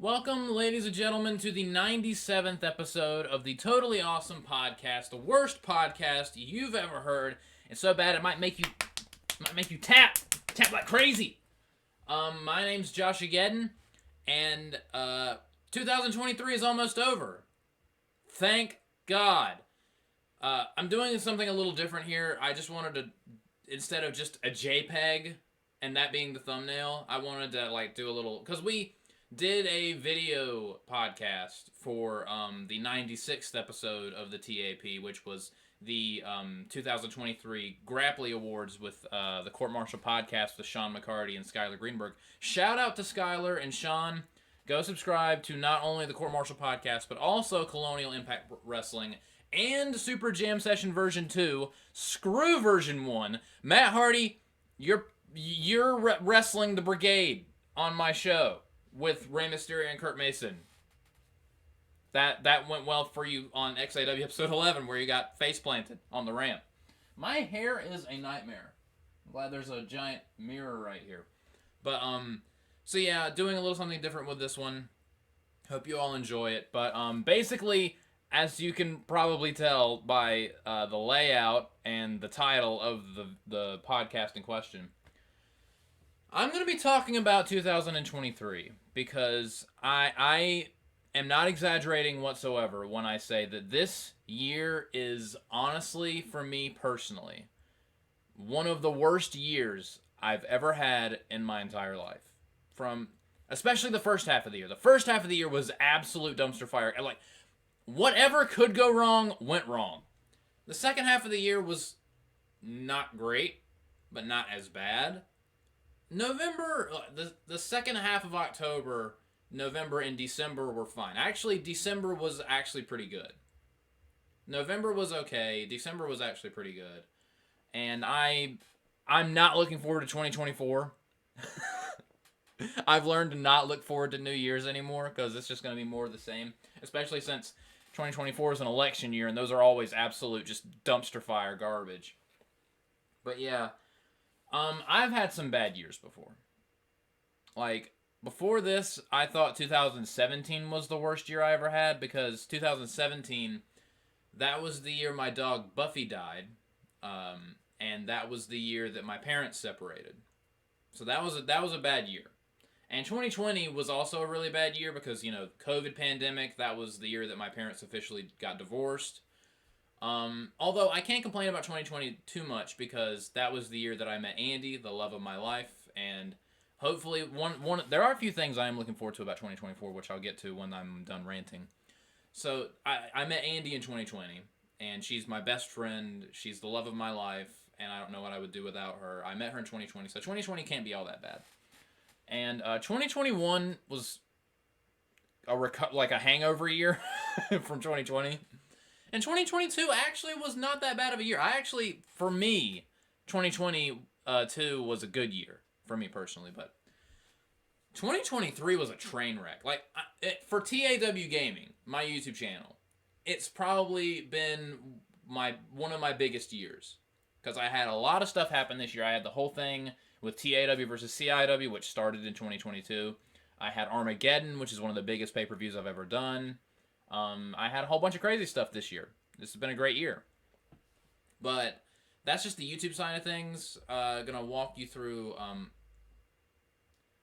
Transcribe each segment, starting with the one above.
Welcome, ladies and gentlemen, to the 97th episode of the Totally Awesome Podcast, the worst podcast you've ever heard. It's so bad it might make you tap like crazy. My name's JoshAgeddon, and 2023 is almost over. Thank God. I'm doing something a little different here. I just wanted to, instead of just a JPEG and that being the thumbnail, I wanted to do a little, because we did a video podcast for the 96th episode of the TAP, which was the 2023 Grapply Awards with the Court Martial Podcast with Sean McCarty and Skylar Greenberg. Shout out to Skylar and Sean. Go subscribe to not only the Court Martial Podcast, but also Colonial Impact Wrestling and Super Jam Session version 2. Screw version 1. Matt Hardy, you're wrestling the Brigade on my show with Rey Mysterio and Kurt Mason. That went well for you on XAW episode 11, where you got face planted on the ramp. My hair is a nightmare. I'm glad there's a giant mirror right here. But so yeah, doing a little something different with this one. Hope you all enjoy it. But basically, as you can probably tell by the layout and the title of the podcast in question, I'm going to be talking about 2023 because I am not exaggerating whatsoever when I say that this year is honestly, for me personally, one of the worst years I've ever had in my entire life. From especially the first half of the year. The first half of the year was absolute dumpster fire. Like, whatever could go wrong went wrong. The second half of the year was not great, but not as bad. November, the second half of October, November, and December were fine. Actually, December was actually pretty good. November was okay. December was actually pretty good. And I'm not looking forward to 2024. I've learned to not look forward to New Year's anymore because it's just going to be more of the same. Especially since 2024 is an election year, and those are always absolute just dumpster fire garbage. But yeah. I've had some bad years before. Like, before this, I thought 2017 was the worst year I ever had because 2017, that was the year my dog Buffy died, and that was the year that my parents separated. So that was a bad year. And 2020 was also a really bad year because, COVID pandemic, that was the year that my parents officially got divorced. Although I can't complain about 2020 too much because that was the year that I met Andy, the love of my life, and hopefully there are a few things I am looking forward to about 2024, which I'll get to when I'm done ranting. So I met Andy in 2020, and she's my best friend. She's the love of my life, and I don't know what I would do without her. I met her in 2020, so 2020 can't be all that bad. And 2021 was a hangover year from 2020. And 2022 actually was not that bad of a year. For me, 2022 was a good year for me personally, but 2023 was a train wreck. For TAW Gaming, my YouTube channel, it's probably been one of my biggest years because I had a lot of stuff happen this year. I had the whole thing with TAW versus CIW, which started in 2022. I had Armageddon, which is one of the biggest pay-per-views I've ever done. I had a whole bunch of crazy stuff this year. This has been a great year. But that's just the YouTube side of things. Gonna walk you through.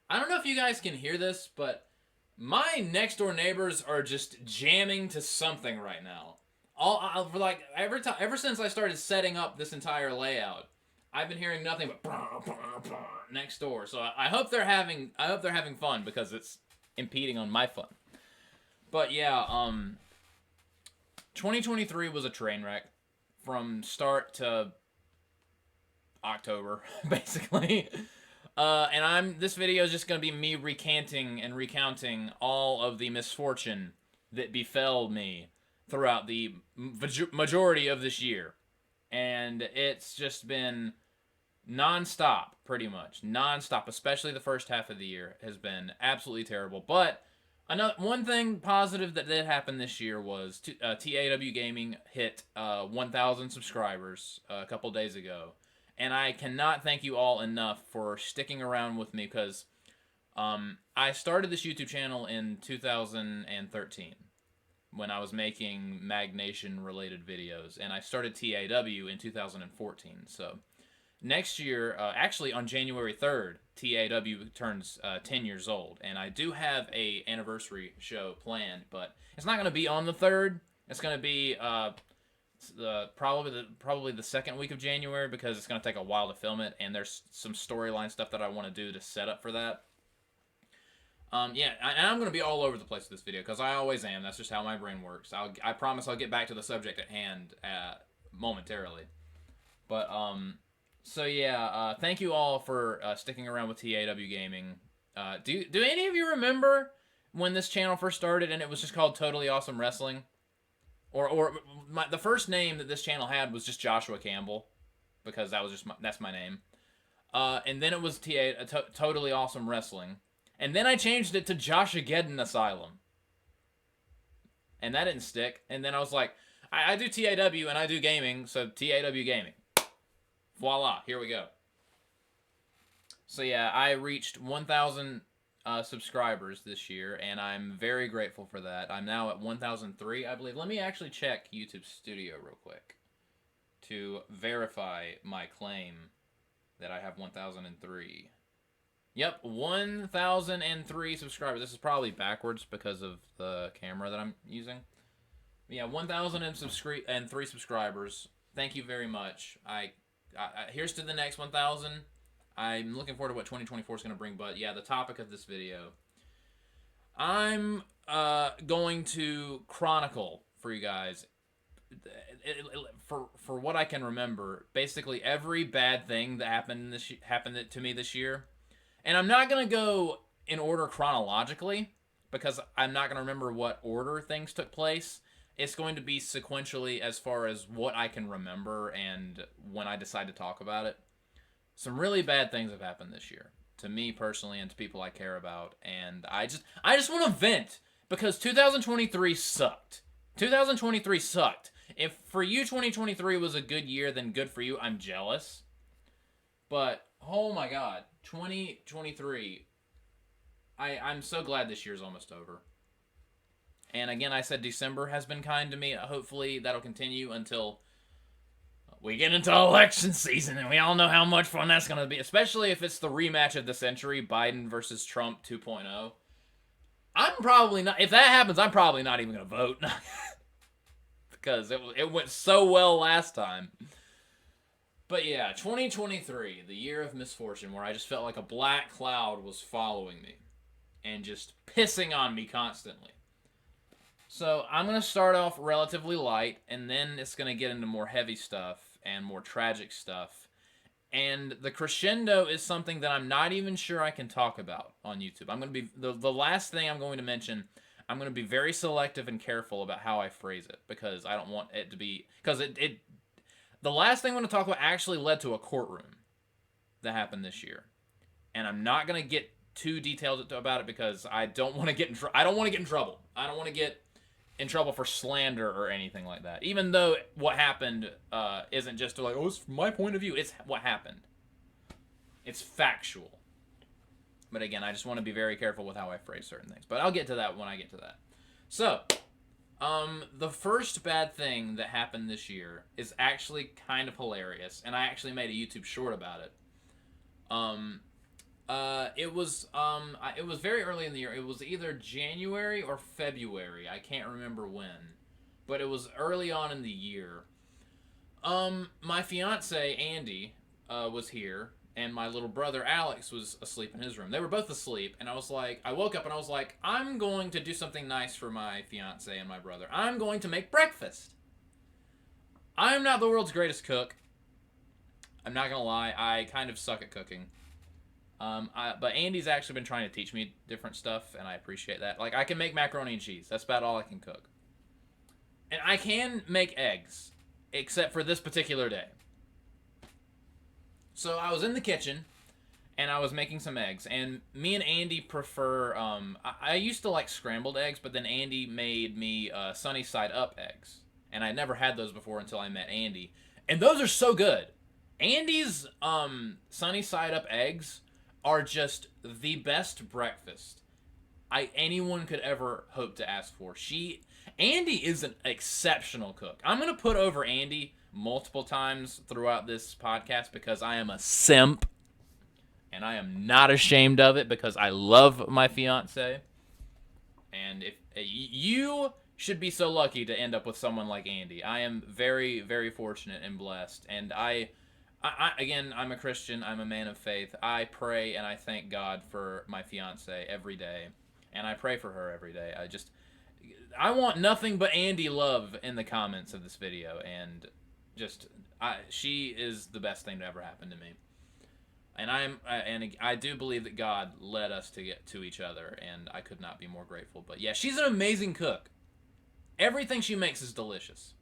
I don't know if you guys can hear this, but my next door neighbors are just jamming to something right now. Ever since I started setting up this entire layout, I've been hearing nothing but brr, brr, brr, next door. So I hope they're having fun because it's impeding on my fun. But yeah, 2023 was a train wreck from start to October, basically. This video is just going to be me recanting and recounting all of the misfortune that befell me throughout the majority of this year. And it's just been non-stop, pretty much. Non-stop, especially the first half of the year has been absolutely terrible. But one thing positive that did happen this year was TAW Gaming hit 1,000 subscribers a couple days ago. And I cannot thank you all enough for sticking around with me because I started this YouTube channel in 2013 when I was making Magnation related videos, and I started TAW in 2014. So next year, actually on January 3rd, TAW turns 10 years old, and I do have a anniversary show planned, but it's not going to be on the 3rd. It's going to be probably the second week of January, because it's going to take a while to film it, and there's some storyline stuff that I want to do to set up for that. Yeah, and I'm going to be all over the place with this video, because I always am. That's just how my brain works. I promise I'll get back to the subject at hand momentarily. But, so yeah, thank you all for sticking around with TAW Gaming. Do any of you remember when this channel first started and it was just called Totally Awesome Wrestling? Or the first name that this channel had was just Joshua Campbell, because that's my name. And then it was Totally Awesome Wrestling. And then I changed it to JoshAgeddon Asylum. And that didn't stick. And then I was like, I do TAW and I do gaming, so TAW Gaming. Voila, here we go. So yeah, I reached 1,000 subscribers this year, and I'm very grateful for that. I'm now at 1,003, I believe. Let me actually check YouTube Studio real quick to verify my claim that I have 1,003. Yep, 1,003 subscribers. This is probably backwards because of the camera that I'm using. But yeah, 1,003 subscribers. Thank you very much. Here's to the next 1,000. I'm looking forward to what 2024 is going to bring, but yeah, the topic of this video. I'm going to chronicle for you guys, for what I can remember, basically every bad thing that happened to me this year. And I'm not going to go in order chronologically, because I'm not going to remember what order things took place. It's going to be sequentially as far as what I can remember and when I decide to talk about it. Some really bad things have happened this year, to me personally and to people I care about. And I just want to vent, because 2023 sucked. 2023 sucked. If for you 2023 was a good year, then good for you. I'm jealous. But, oh my god. 2023, I'm so glad this year's almost over. And again, I said December has been kind to me. Hopefully that'll continue until we get into election season, and we all know how much fun that's going to be, especially if it's the rematch of the century, Biden versus Trump 2.0. I'm probably not, if that happens, I'm probably not even going to vote. Because it went so well last time. But yeah, 2023, the year of misfortune, where I just felt like a black cloud was following me and just pissing on me constantly. So I'm going to start off relatively light, and then it's going to get into more heavy stuff and more tragic stuff. And the crescendo is something that I'm not even sure I can talk about on YouTube. I'm going to be, the last thing I'm going to mention, I'm going to be very selective and careful about how I phrase it, because I don't want it to be, because the last thing I'm going to talk about actually led to a courtroom that happened this year. And I'm not going to get too detailed about it, because I don't want to get in trouble. I don't want to get in trouble. I don't want to get in trouble for slander or anything like that. Even though what happened isn't just like, oh, it's from my point of view. It's what happened. It's factual. But again, I just want to be very careful with how I phrase certain things. But I'll get to that when I get to that. So, the first bad thing that happened this year is actually kind of hilarious, and I actually made a YouTube short about it. It was very early in the year. It was either January or February. I can't remember when, but it was early on in the year. My fiance Andy was here, and my little brother Alex was asleep in his room. They were both asleep, and I woke up and I was like, I'm going to do something nice for my fiance and my brother. I'm going to make breakfast. I'm not the world's greatest cook. I'm not gonna lie, I kind of suck at cooking. But Andy's actually been trying to teach me different stuff, and I appreciate that. Like, I can make macaroni and cheese. That's about all I can cook. And I can make eggs, except for this particular day. So I was in the kitchen, and I was making some eggs. And me and Andy prefer, I used to like scrambled eggs, but then Andy made me sunny side up eggs. And I never had those before until I met Andy. And those are so good. Andy's sunny side up eggs are just the best breakfast anyone could ever hope to ask for. Andy is an exceptional cook. I'm going to put over Andy multiple times throughout this podcast because I am a simp. And I am not ashamed of it because I love my fiance. And if you should be so lucky to end up with someone like Andy. I am very, very fortunate and blessed. And again, I'm a Christian. I'm a man of faith. I pray and I thank God for my fiance every day. And I pray for her every day. I want nothing but Andy love in the comments of this video. And she is the best thing to ever happen to me. And I do believe that God led us to get to each other, and I could not be more grateful. But yeah, she's an amazing cook. Everything she makes is delicious.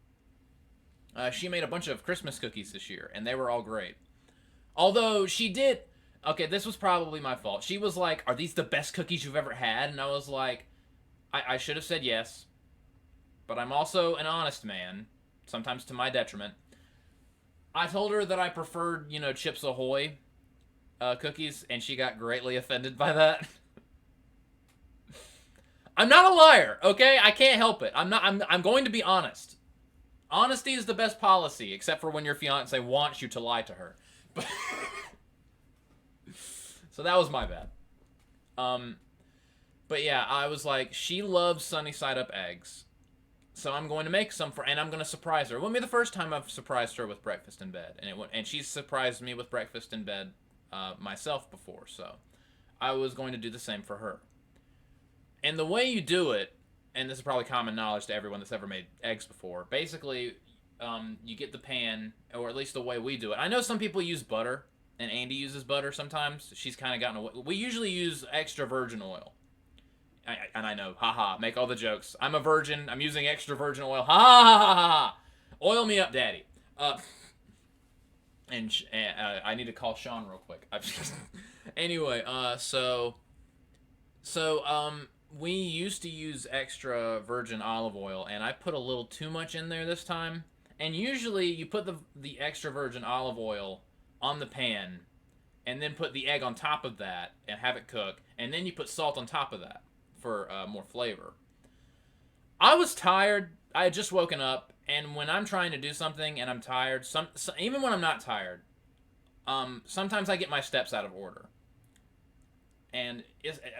She made a bunch of Christmas cookies this year, and they were all great. Although she did... Okay, this was probably my fault. She was like, are these the best cookies you've ever had? And I was like, I should have said yes. But I'm also an honest man, sometimes to my detriment. I told her that I preferred, Chips Ahoy cookies, and she got greatly offended by that. I'm not a liar, okay? I can't help it. I'm going to be honest. Honesty is the best policy, except for when your fiance wants you to lie to her. But so that was my bad. But yeah, I was like, she loves sunny side up eggs. So I'm going to make some and I'm going to surprise her. It won't be the first time I've surprised her with breakfast in bed. And she's surprised me with breakfast in bed myself before. So I was going to do the same for her. And the way you do it, and this is probably common knowledge to everyone that's ever made eggs before, basically, you get the pan, or at least the way we do it. I know some people use butter, and Andy uses butter sometimes. She's kind of gotten away. We usually use extra virgin oil. And I know, haha, make all the jokes. I'm a virgin, I'm using extra virgin oil. Ha ha ha ha ha! Oil me up, daddy. I need to call Sean real quick. Anyway, we used to use extra virgin olive oil, and I put a little too much in there this time. And usually you put the extra virgin olive oil on the pan, and then put the egg on top of that, and have it cook, and then you put salt on top of that for more flavor. I was tired. I had just woken up, and when I'm trying to do something and I'm tired, even when I'm not tired, sometimes I get my steps out of order. And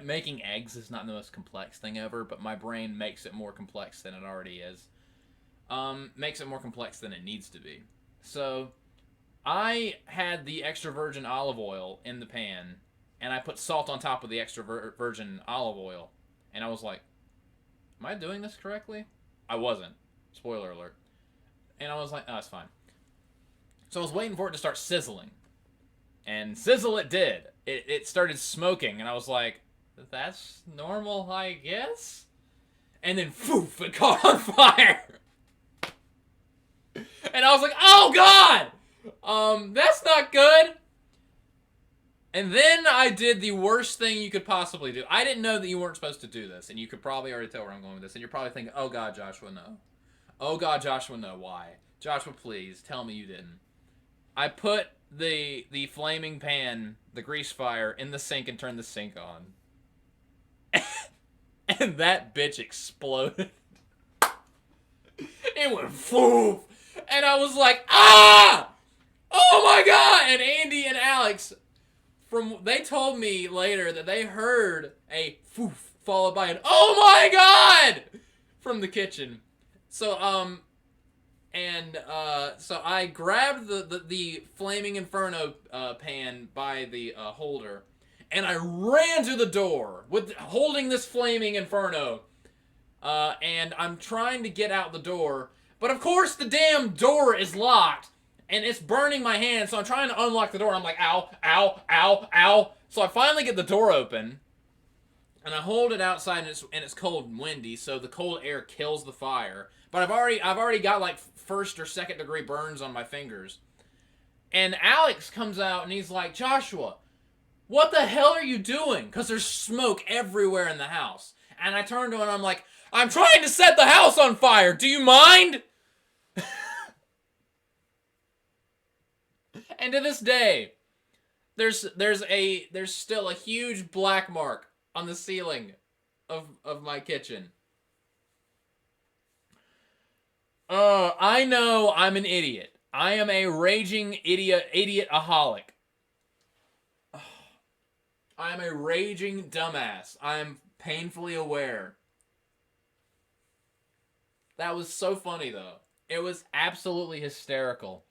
making eggs is not the most complex thing ever, but my brain makes it more complex than it already is. Makes it more complex than it needs to be. So I had the extra virgin olive oil in the pan, and I put salt on top of the extra virgin olive oil. And I was like, am I doing this correctly? I wasn't. Spoiler alert. And I was like, oh, it's fine. So I was waiting for it to start sizzling. And sizzle it did. It started smoking, and I was like, that's normal, I guess? And then, poof, it caught on fire. And I was like, oh, God! That's not good. And then I did the worst thing you could possibly do. I didn't know that you weren't supposed to do this, and you could probably already tell where I'm going with this, and you're probably thinking, oh, God, Joshua, no. Oh, God, Joshua, no. Why? Joshua, please, tell me you didn't. I put the flaming pan, the grease fire, in the sink and turned the sink on. And that bitch exploded. It went foof. And I was like, ah! Oh my God! And Andy and Alex, they told me later that they heard a foof followed by an oh my God! From the kitchen. So, so I grabbed the Flaming Inferno pan by the holder, and I ran to the door holding this Flaming Inferno, and I'm trying to get out the door, but of course the damn door is locked, and it's burning my hand, so I'm trying to unlock the door. I'm like, ow, ow, ow, ow. So I finally get the door open, and I hold it outside, and it's cold and windy, so the cold air kills the fire. But I've already got like first or second degree burns on my fingers. And Alex comes out and he's like, Joshua, what the hell are you doing? Because there's smoke everywhere in the house. And I turned to him and I'm like, I'm trying to set the house on fire. Do you mind? And to this day, there's still a huge black mark on the ceiling of my kitchen. I know I'm an idiot. I am a raging idiot-aholic. I am a raging dumbass. I am painfully aware. That was so funny, though. It was absolutely hysterical.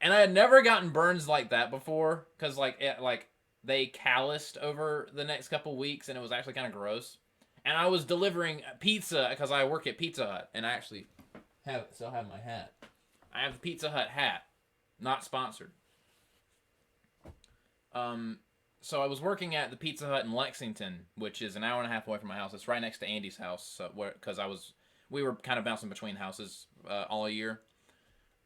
And I had never gotten burns like that before, because, they calloused over the next couple weeks, and it was actually kind of gross. And I was delivering pizza, because I work at Pizza Hut, and I actually still have my hat. I have the Pizza Hut hat. Not sponsored. So I was working at the Pizza Hut in Lexington, which is an hour and a half away from my house. It's right next to Andy's house, so because we were kind of bouncing between houses all year.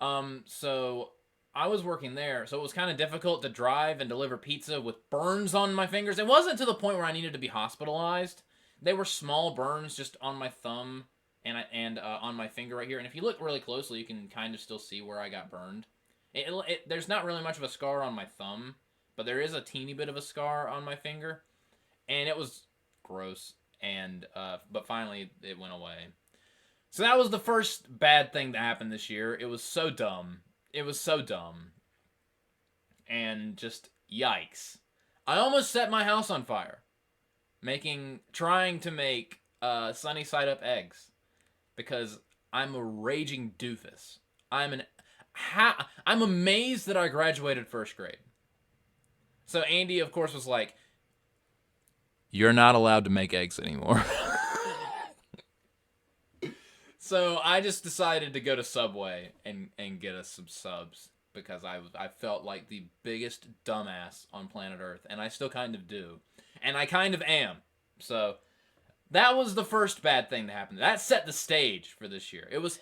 So I was working there, so it was kind of difficult to drive and deliver pizza with burns on my fingers. It wasn't to the point where I needed to be hospitalized. They were small burns just on my thumb and on my finger right here. And if you look really closely, you can kind of still see where I got burned. There's not really much of a scar on my thumb, but there is a teeny bit of a scar on my finger, and it was gross. And but finally, it went away. So that was the first bad thing that happened this year. It was so dumb. It was so dumb. And just yikes. I almost set my house on fire. Trying to make sunny side up eggs. Because I'm a raging doofus. I'm amazed that I graduated first grade. So Andy, of course, was like, "You're not allowed to make eggs anymore." So I just decided to go to Subway and get us some subs because I felt like the biggest dumbass on planet Earth, and I still kind of do, and I kind of am. So that was the first bad thing that happened. That set the stage for this year. It was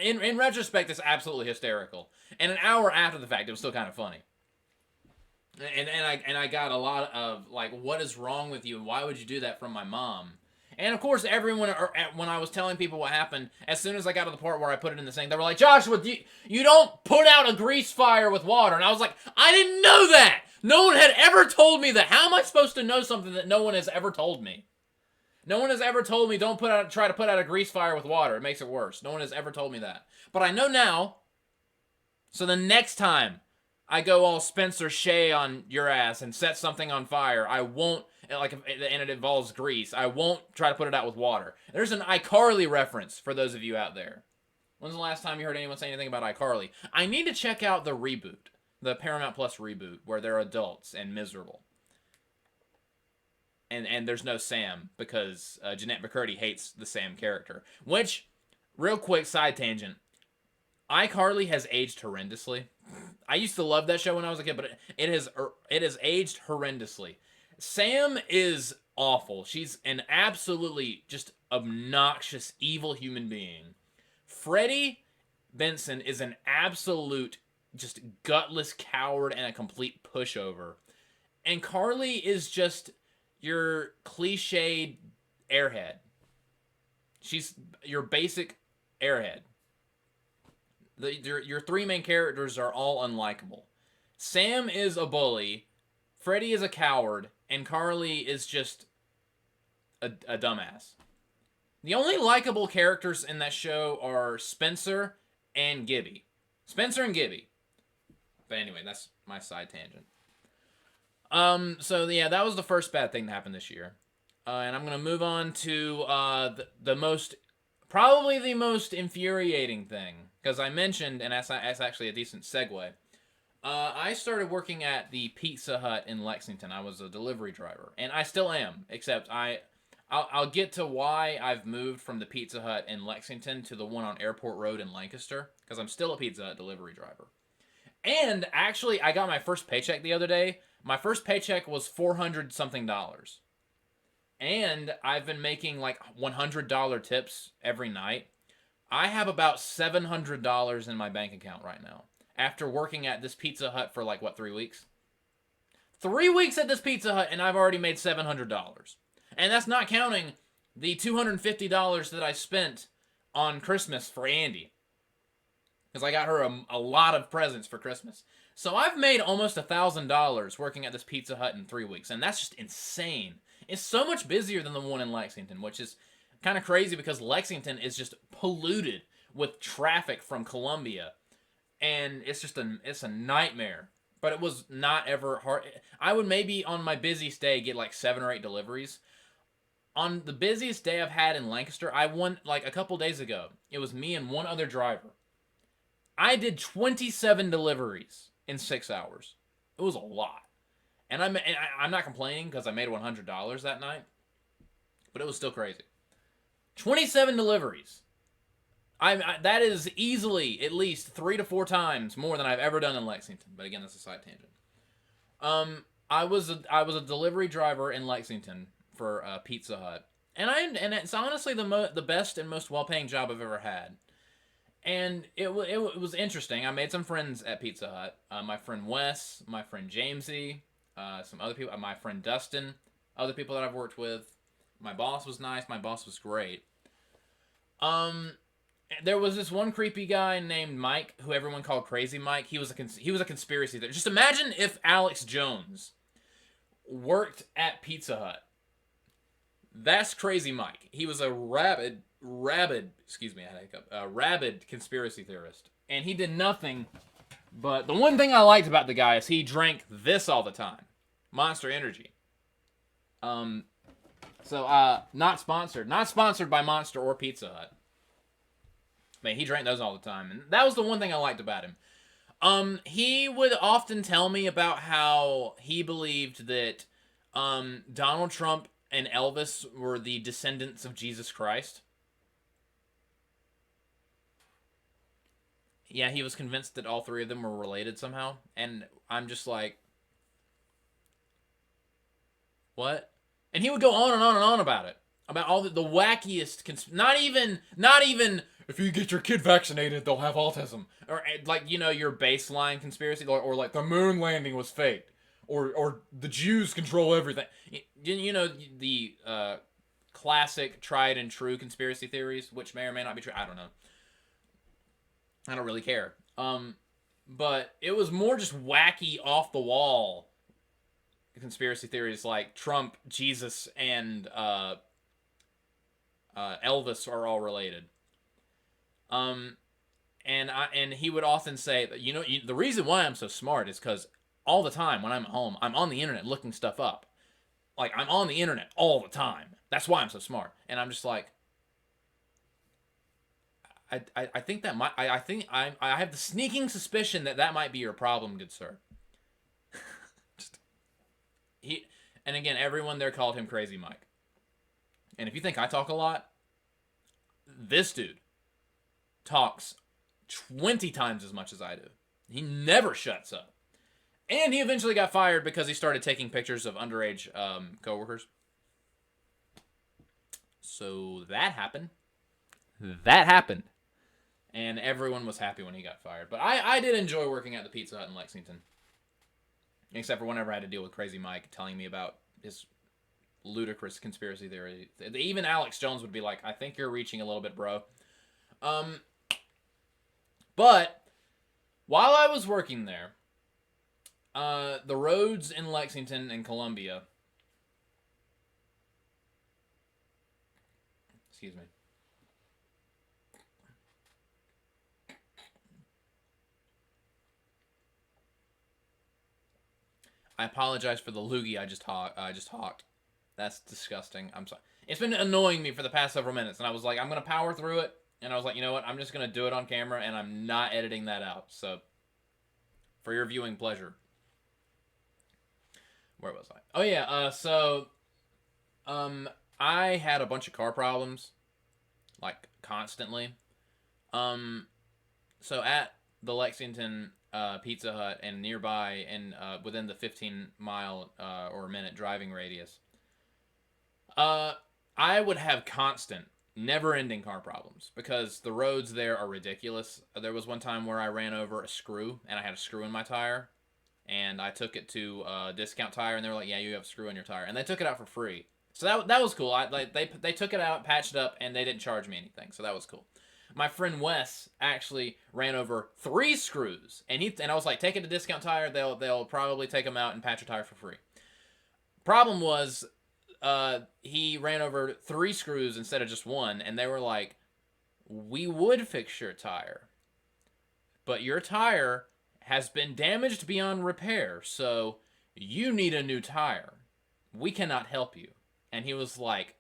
in retrospect, it's absolutely hysterical, and an hour after the fact, it was still kind of funny. And I got a lot of like, "What is wrong with you? And why would you do that?" from my mom. And of course, everyone, when I was telling people what happened, as soon as I got to the part where I put it in the sink, they were like, "Joshua, you don't put out a grease fire with water." And I was like, I didn't know that! No one had ever told me that. How am I supposed to know something that no one has ever told me? No one has ever told me don't try to put out a grease fire with water. It makes it worse. No one has ever told me that. But I know now, so the next time I go all Spencer Shea on your ass and set something on fire, I won't, and it involves grease, I won't try to put it out with water. There's an iCarly reference for those of you out there. When's the last time you heard anyone say anything about iCarly? I need to check out the reboot, the Paramount Plus reboot, where they're adults and miserable. And there's no Sam, because Jeanette McCurdy hates the Sam character. Which, real quick side tangent, iCarly has aged horrendously. I used to love that show when I was a kid, but it has aged horrendously. Sam is awful. She's an absolutely just obnoxious, evil human being. Freddie Benson is an absolute just gutless coward and a complete pushover. And Carly is just your cliched airhead. She's your basic airhead. Your three main characters are all unlikable. Sam is a bully, Freddy is a coward, and Carly is just a dumbass. The only likable characters in that show are Spencer and Gibby. Spencer and Gibby. But anyway, that's my side tangent. So yeah, that was the first bad thing that happened this year. And I'm going to move on to probably the most infuriating thing. Because I mentioned, and that's actually a decent segue, I started working at the Pizza Hut in Lexington. I was a delivery driver. And I still am, except I'll get to why I've moved from the Pizza Hut in Lexington to the one on Airport Road in Lancaster. Because I'm still a Pizza Hut delivery driver. And actually, I got my first paycheck the other day. My first paycheck was $400-something. And I've been making like $100 tips every night. I have about $700 in my bank account right now. After working at this Pizza Hut for 3 weeks? 3 weeks at this Pizza Hut, and I've already made $700. And that's not counting the $250 that I spent on Christmas for Andy. Because I got her a lot of presents for Christmas. So I've made almost $1,000 working at this Pizza Hut in 3 weeks, and that's just insane. It's so much busier than the one in Lexington, which is kind of crazy because Lexington is just polluted with traffic from Columbia, and it's a nightmare. But it was not ever hard. I would maybe on my busiest day get like 7 or 8 deliveries. On the busiest day I've had in Lancaster, I won like a couple days ago. It was me and one other driver. I did 27 deliveries in 6 hours. It was a lot. And I'm not complaining because I made $100 that night, but it was still crazy. 27 deliveries. That is easily at least 3 to 4 times more than I've ever done in Lexington. But again, that's a side tangent. I was a delivery driver in Lexington for Pizza Hut, and it's honestly the best and most well-paying job I've ever had. And it was interesting. I made some friends at Pizza Hut. My friend Wes, my friend Jamesy, some other people, my friend Dustin, other people that I've worked with. My boss was nice. My boss was great. There was this one creepy guy named Mike, who everyone called Crazy Mike. He was a conspiracy theorist. Just imagine if Alex Jones worked at Pizza Hut. That's Crazy Mike. He was a rabid conspiracy theorist. And he did nothing, but the one thing I liked about the guy is he drank this all the time. Monster Energy. Not sponsored. Not sponsored by Monster or Pizza Hut. Man, he drank those all the time. And that was the one thing I liked about him. He would often tell me about how he believed that Donald Trump and Elvis were the descendants of Jesus Christ. Yeah, he was convinced that all 3 of them were related somehow. And I'm just like, what? And he would go on and on and on about it. About all the wackiest, not even, if you get your kid vaccinated, they'll have autism. Or, like, your baseline conspiracy, or like, the moon landing was fake. Or the Jews control everything. The classic, tried and true conspiracy theories, which may or may not be true. I don't know. I don't really care. But it was more just wacky, off the wall conspiracy theories like Trump, Jesus, and Elvis are all related. And he would often say that the reason why I'm so smart is because all the time when I'm at home, I'm on the internet looking stuff up. Like, I'm on the internet all the time. That's why I'm so smart. And I'm just like, I think that might, I have the sneaking suspicion that might be your problem, good sir. And again, everyone there called him Crazy Mike. And if you think I talk a lot, this dude talks 20 times as much as I do. He never shuts up. And he eventually got fired because he started taking pictures of underage coworkers. So that happened. And everyone was happy when he got fired. But I did enjoy working at the Pizza Hut in Lexington. Except for whenever I had to deal with Crazy Mike telling me about his ludicrous conspiracy theory. Even Alex Jones would be like, I think you're reaching a little bit, bro. But while I was working there, the roads in Lexington and Columbia, excuse me, I apologize for the loogie I just hawked. That's disgusting. I'm sorry. It's been annoying me for the past several minutes, and I was like, I'm going to power through it. And I was like, you know what? I'm just going to do it on camera, and I'm not editing that out. So, for your viewing pleasure. Where was I? Oh, yeah. I had a bunch of car problems. Like, constantly. So, at the Lexington Pizza Hut and nearby and within the 15-mile or minute driving radius, I would have constant, never-ending car problems because the roads there are ridiculous. There was one time where I ran over a screw, and I had a screw in my tire, and I took it to a discount tire, and they were like, yeah, you have a screw in your tire, and they took it out for free. So that was cool. They took it out, patched it up, and they didn't charge me anything, so that was cool. My friend Wes actually ran over 3 screws, and I was like, take it to Discount Tire. They'll probably take them out and patch your tire for free. Problem was, he ran over 3 screws instead of just 1, and they were like, we would fix your tire, but your tire has been damaged beyond repair, so you need a new tire. We cannot help you. And he was like,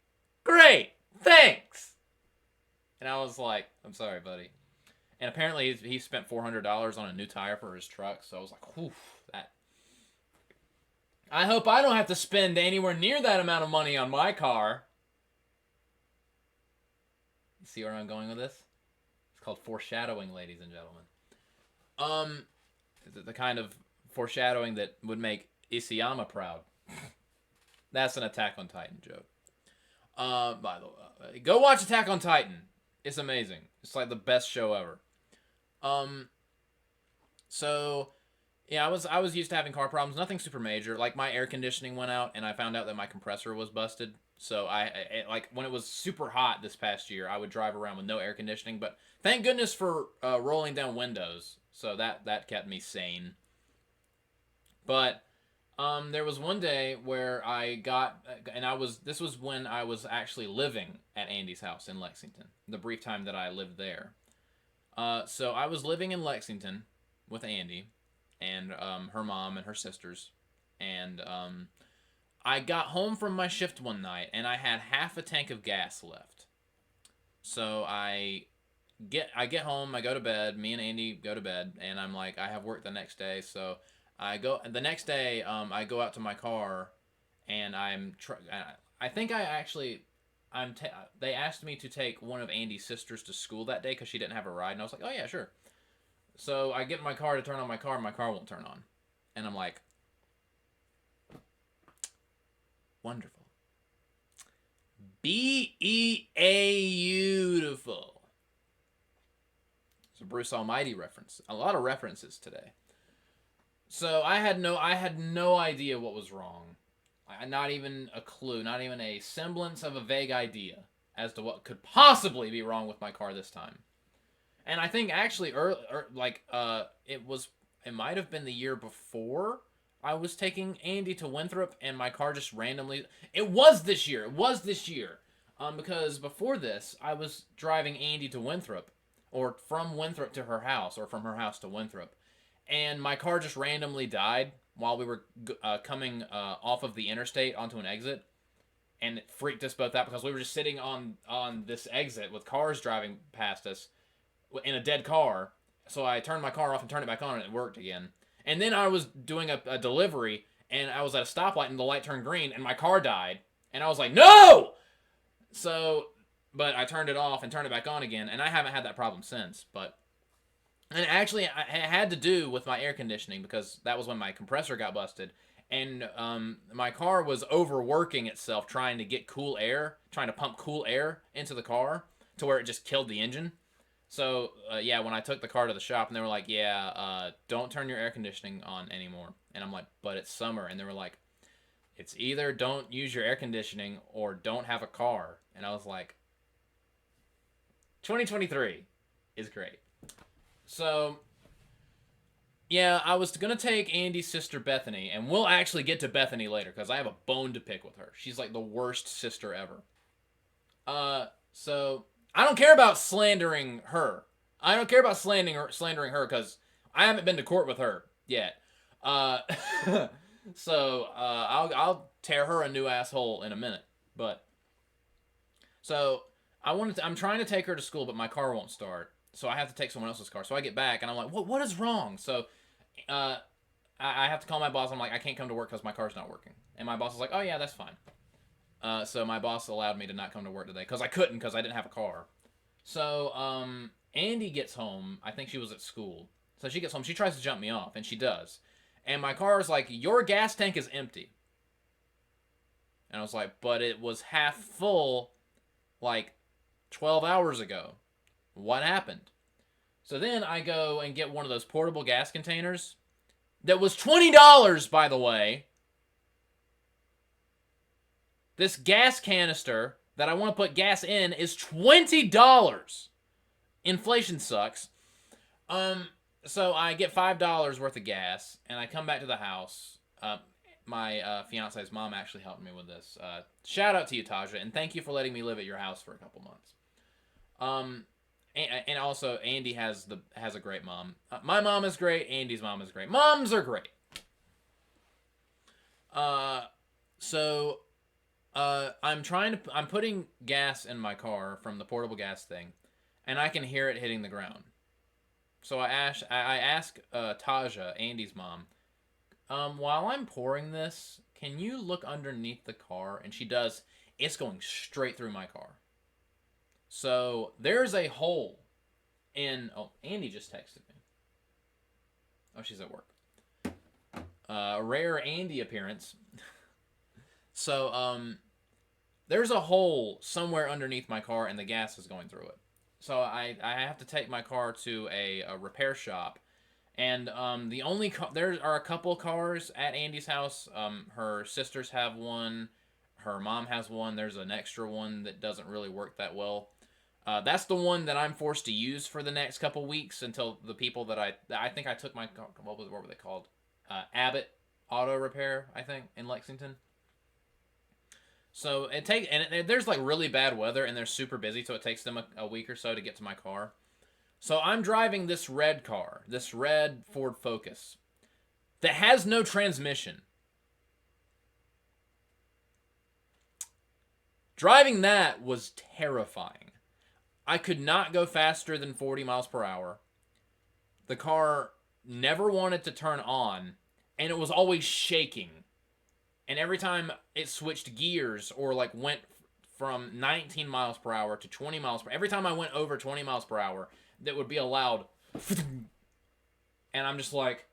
great, thanks. And I was like, I'm sorry, buddy. And apparently he spent $400 on a new tire for his truck, so I was like, whew, that. I hope I don't have to spend anywhere near that amount of money on my car. You see where I'm going with this? It's called foreshadowing, ladies and gentlemen. The kind of foreshadowing that would make Isayama proud. That's an Attack on Titan joke. By the way, go watch Attack on Titan. It's amazing. It's like the best show ever. So yeah, I was used to having car problems. Nothing super major. Like my air conditioning went out, and I found out that my compressor was busted. So I like when it was super hot this past year, I would drive around with no air conditioning. But thank goodness for rolling down windows. So that kept me sane. But there was one day where I got, and this was when I was actually living at Andy's house in Lexington, the brief time that I lived there. So I was living in Lexington with Andy and her mom and her sisters, and I got home from my shift one night, and I had half a tank of gas left. So I get home, I go to bed, me and Andy go to bed, and I'm like, I have work the next day, so the next day, I go out to my car, and I think they asked me to take one of Andy's sisters to school that day because she didn't have a ride, and I was like, oh yeah, sure. So I get in my car to turn on my car won't turn on. And I'm like, wonderful. Beautiful. It's a Bruce Almighty reference. A lot of references today. So I had no idea what was wrong. Not even a clue, not even a semblance of a vague idea as to what could possibly be wrong with my car this time. And I think actually, it might have been the year before I was taking Andy to Winthrop, and my car just randomly. It was this year. Because before this, I was driving Andy to Winthrop, or from Winthrop to her house, or from her house to Winthrop. And my car just randomly died while we were coming off of the interstate onto an exit. And it freaked us both out because we were just sitting on this exit with cars driving past us in a dead car. So I turned my car off and turned it back on, and it worked again. And then I was doing a delivery, and I was at a stoplight, and the light turned green, and my car died. And I was like, no! So, but I turned it off and turned it back on again, and I haven't had that problem since. And actually, it had to do with my air conditioning because that was when my compressor got busted. And my car was overworking itself trying to get cool air, trying to pump cool air into the car to where it just killed the engine. So, yeah, when I took the car to the shop, and they were like, yeah, don't turn your air conditioning on anymore. And I'm like, but it's summer. And they were like, it's either don't use your air conditioning or don't have a car. And I was like, 2023 is great. So, yeah, I was going to take Andy's sister Bethany, and we'll actually get to Bethany later, because I have a bone to pick with her. She's like the worst sister ever. So, I don't care about slandering her. I don't care about slandering her, because I haven't been to court with her yet. So, I'll tear her a new asshole in a minute. But, so, I'm trying to take her to school, but my car won't start. So I have to take someone else's car. So I get back, and I'm like, what is wrong? So I have to call my boss. I'm like, I can't come to work because my car's not working. And my boss is like, oh, yeah, that's fine. So my boss allowed me to not come to work today because I couldn't because I didn't have a car. So Andy gets home. I think she was at school. So she gets home. She tries to jump me off, and she does. And my car is like, your gas tank is empty. And I was like, but it was half full like 12 hours ago. What happened? So then I go and get one of those portable gas containers that was $20, by the way. This gas canister that I want to put gas in is $20. inflation sucks. So I get $5 worth of gas, and I come back to the house. My fiance's mom actually helped me with this. Shout out to you, Taja, and thank you for letting me live at your house for a couple months. And also Andy has a great mom. My mom is great. Andy's mom is great. Moms are great. So I'm putting gas in my car from the portable gas thing, and I can hear it hitting the ground. So I ask Taja, Andy's mom, while I'm pouring this, can you look underneath the car? And she does. It's going straight through my car. So there's a hole in. Oh, Andy just texted me. Oh, she's at work. Rare Andy appearance. So there's a hole somewhere underneath my car, and the gas is going through it. So I have to take my car to a repair shop. And there are a couple cars at Andy's house. Her sisters have one. Her mom has one. There's an extra one that doesn't really work that well. That's the one that I'm forced to use for the next couple weeks until the people that I think I took my, what were they called? Abbott Auto Repair, I think, in Lexington. So there's like really bad weather and they're super busy, so it takes them a week or so to get to my car. So I'm driving this red car, this red Ford Focus, that has no transmission. Driving that was terrifying. I could not go faster than 40 miles per hour. The car never wanted to turn on, and it was always shaking. And every time it switched gears or like went from 19 miles per hour to 20 miles per hour, every time I went over 20 miles per hour, that would be a loud and I'm just like,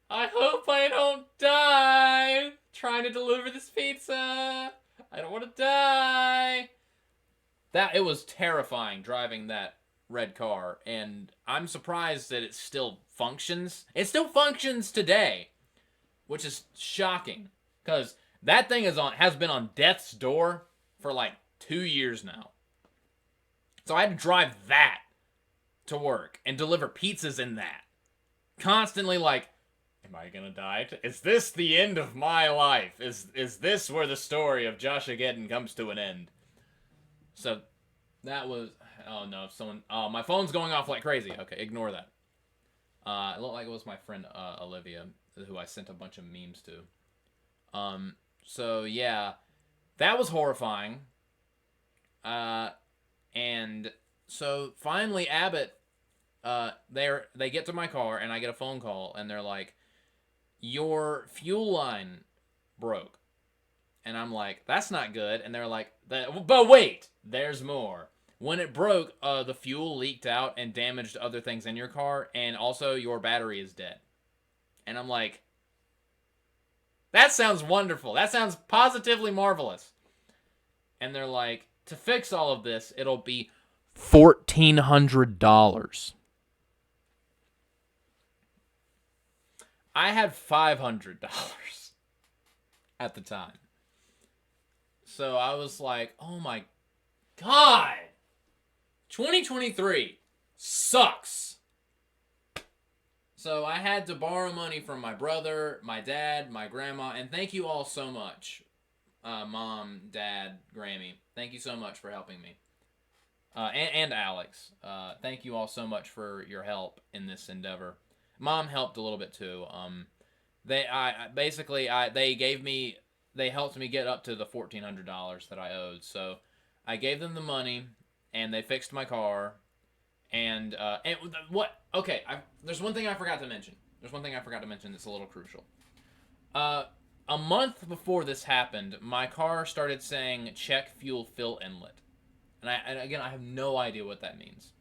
I hope I don't die trying to deliver this pizza. I don't want to die. It was terrifying driving that red car, and I'm surprised that it still functions. It still functions today, which is shocking, because that thing has been on death's door for like 2 years now. So I had to drive that to work and deliver pizzas in that. Constantly like, am I gonna die? Is this the end of my life? Is this where the story of JoshAgeddon comes to an end? So that was, oh no, my phone's going off like crazy. Okay, ignore that. It looked like it was my friend Olivia, who I sent a bunch of memes to. So yeah, that was horrifying. And so finally Abbott, they get to my car and I get a phone call and they're like, your fuel line broke. And I'm like, that's not good. And they're like, but wait, there's more. When it broke, the fuel leaked out and damaged other things in your car, and also your battery is dead. And I'm like, that sounds wonderful. That sounds positively marvelous. And they're like, to fix all of this, it'll be $1,400. I had $500 at the time. So I was like, oh my God, 2023 sucks. So I had to borrow money from my brother, my dad, my grandma, and thank you all so much. Mom, Dad, Grammy, thank you so much for helping me. And Alex, thank you all so much for your help in this endeavor. Mom helped a little bit too. They helped me get up to the $1,400 that I owed. So I gave them the money, and they fixed my car. And what? Okay, there's one thing I forgot to mention. There's one thing I forgot to mention that's a little crucial. A month before this happened, my car started saying check fuel fill inlet. And again, I have no idea what that means.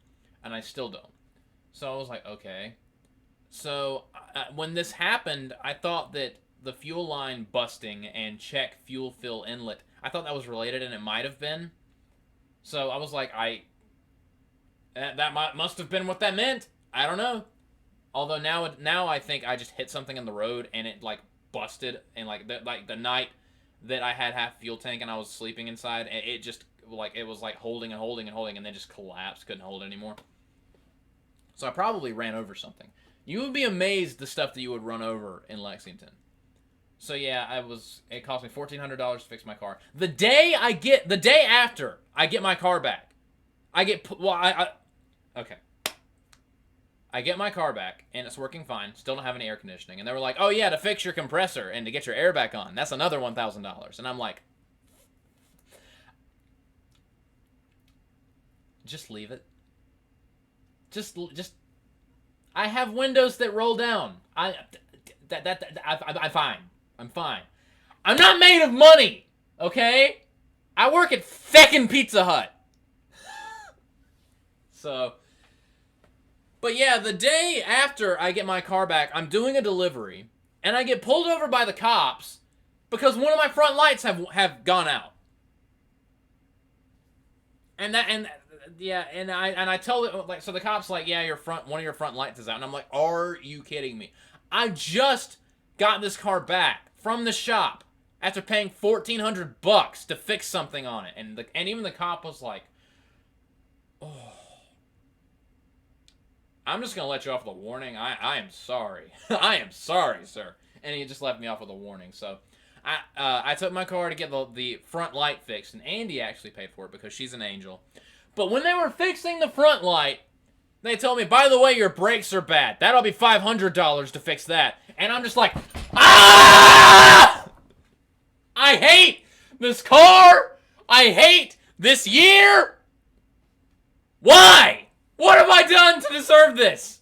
And I still don't. So I was like, okay. So when this happened, I thought that the fuel line busting and check fuel fill inlet, I thought that was related, and it might have been. So I was like, that must have been what that meant. I don't know. Although now I think I just hit something in the road and it like busted, and like the night that I had half fuel tank and I was sleeping inside, it just like it was like holding and holding and holding, and then just collapsed, couldn't hold it anymore. So I probably ran over something. You would be amazed the stuff that you would run over in Lexington. So yeah, it cost me $1,400 to fix my car. The day after I get my car back, okay. I get my car back, and it's working fine. Still don't have any air conditioning. And they were like, oh yeah, to fix your compressor and to get your air back on, that's another $1,000. And I'm like, just leave it. Just, I have windows that roll down. I'm fine. I'm fine. I'm not made of money, okay? I work at feckin' Pizza Hut. So, but yeah, the day after I get my car back, I'm doing a delivery, and I get pulled over by the cops because one of my front lights have gone out. And I tell it, like, so the cop's like, yeah, one of your front lights is out, and I'm like, are you kidding me? I just got this car back from the shop after paying $1,400 to fix something on it, and even the cop was like, oh, I'm just gonna let you off with a warning. I am sorry. I am sorry, sir. And he just left me off with a warning. So I took my car to get the front light fixed, and Andy actually paid for it because she's an angel. But when they were fixing the front light, they told me, by the way, your brakes are bad. That'll be $500 to fix that. And I'm just like, ah! I hate this car. I hate this year. Why? What have I done to deserve this?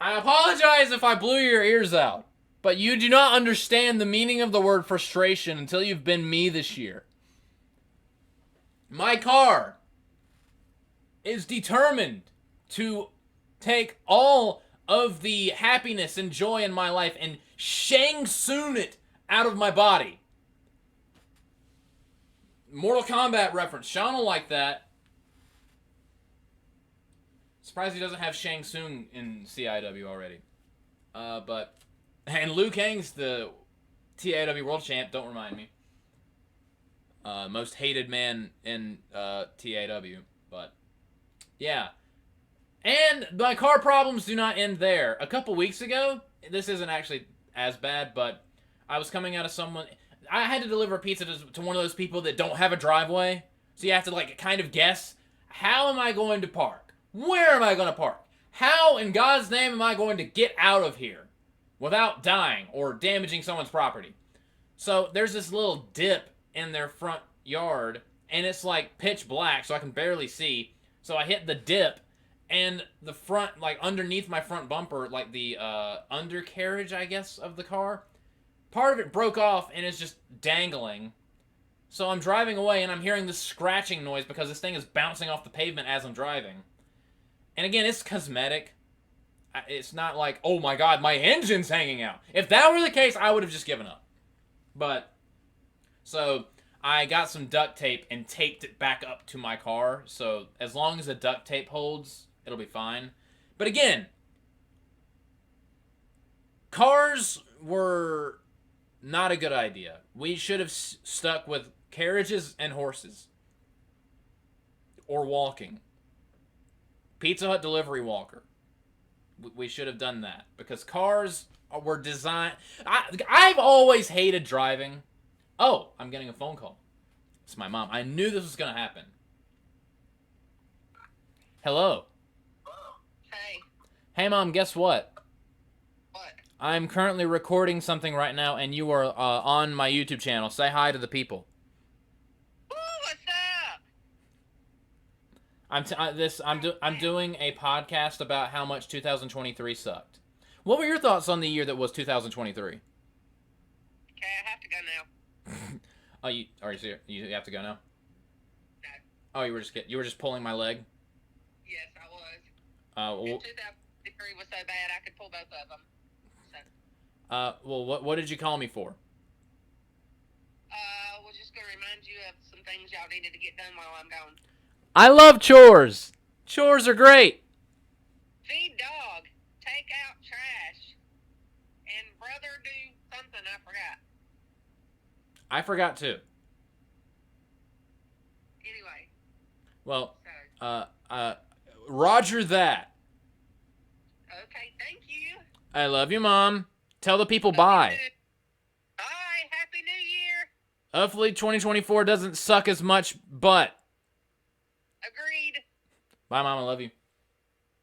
I apologize if I blew your ears out, but you do not understand the meaning of the word frustration until you've been me this year. My car is determined to take all of the happiness and joy in my life and Shang Tsung it out of my body. Mortal Kombat reference. Sean will like that. Surprised he doesn't have Shang Tsung in CIW already. And Liu Kang's the TIW World Champ, don't remind me. Most hated man in TAW, but yeah. And my car problems do not end there. A couple weeks ago, this isn't actually as bad, but I was coming out of I had to deliver pizza to one of those people that don't have a driveway, so you have to like kind of guess, how am I going to park? Where am I going to park? How in God's name am I going to get out of here without dying or damaging someone's property? So there's this little dip in their front yard, and it's like pitch black, so I can barely see. So I hit the dip, and the front, like underneath my front bumper, like the undercarriage, I guess, of the car, part of it broke off and is just dangling. So I'm driving away, and I'm hearing this scratching noise because this thing is bouncing off the pavement as I'm driving. And again, it's cosmetic. It's not like, oh my god, my engine's hanging out. If that were the case, I would have just given up. But so I got some duct tape and taped it back up to my car. So as long as the duct tape holds, it'll be fine. But again, cars were not a good idea. We should have stuck with carriages and horses. Or walking. Pizza Hut delivery walker. We should have done that. Because cars were designed... I've always hated driving. Oh, I'm getting a phone call. It's my mom. I knew this was going to happen. Hello. Hey. Hey, Mom, guess what? What? I'm currently recording something right now, and you are on my YouTube channel. Say hi to the people. Woo, what's up? I'm doing a podcast about how much 2023 sucked. What were your thoughts on the year that was 2023? Okay, I have to go now. Oh, are you serious? You have to go now? No. Oh, you were just pulling my leg? Yes, I was. Well, 2023 was so bad I could pull both of them. So. Well, what did you call me for? Was just gonna remind you of some things y'all needed to get done while I'm gone. I love chores. Chores are great. Feed dog, take out trash, and brother do something I forgot. I forgot too. Well, So, Roger that. okay, thank you. I love you, Mom. Tell the people Love you bye. too. Bye. Happy New Year. Hopefully 2024 doesn't suck as much butt. Agreed. Bye, Mom. I love you.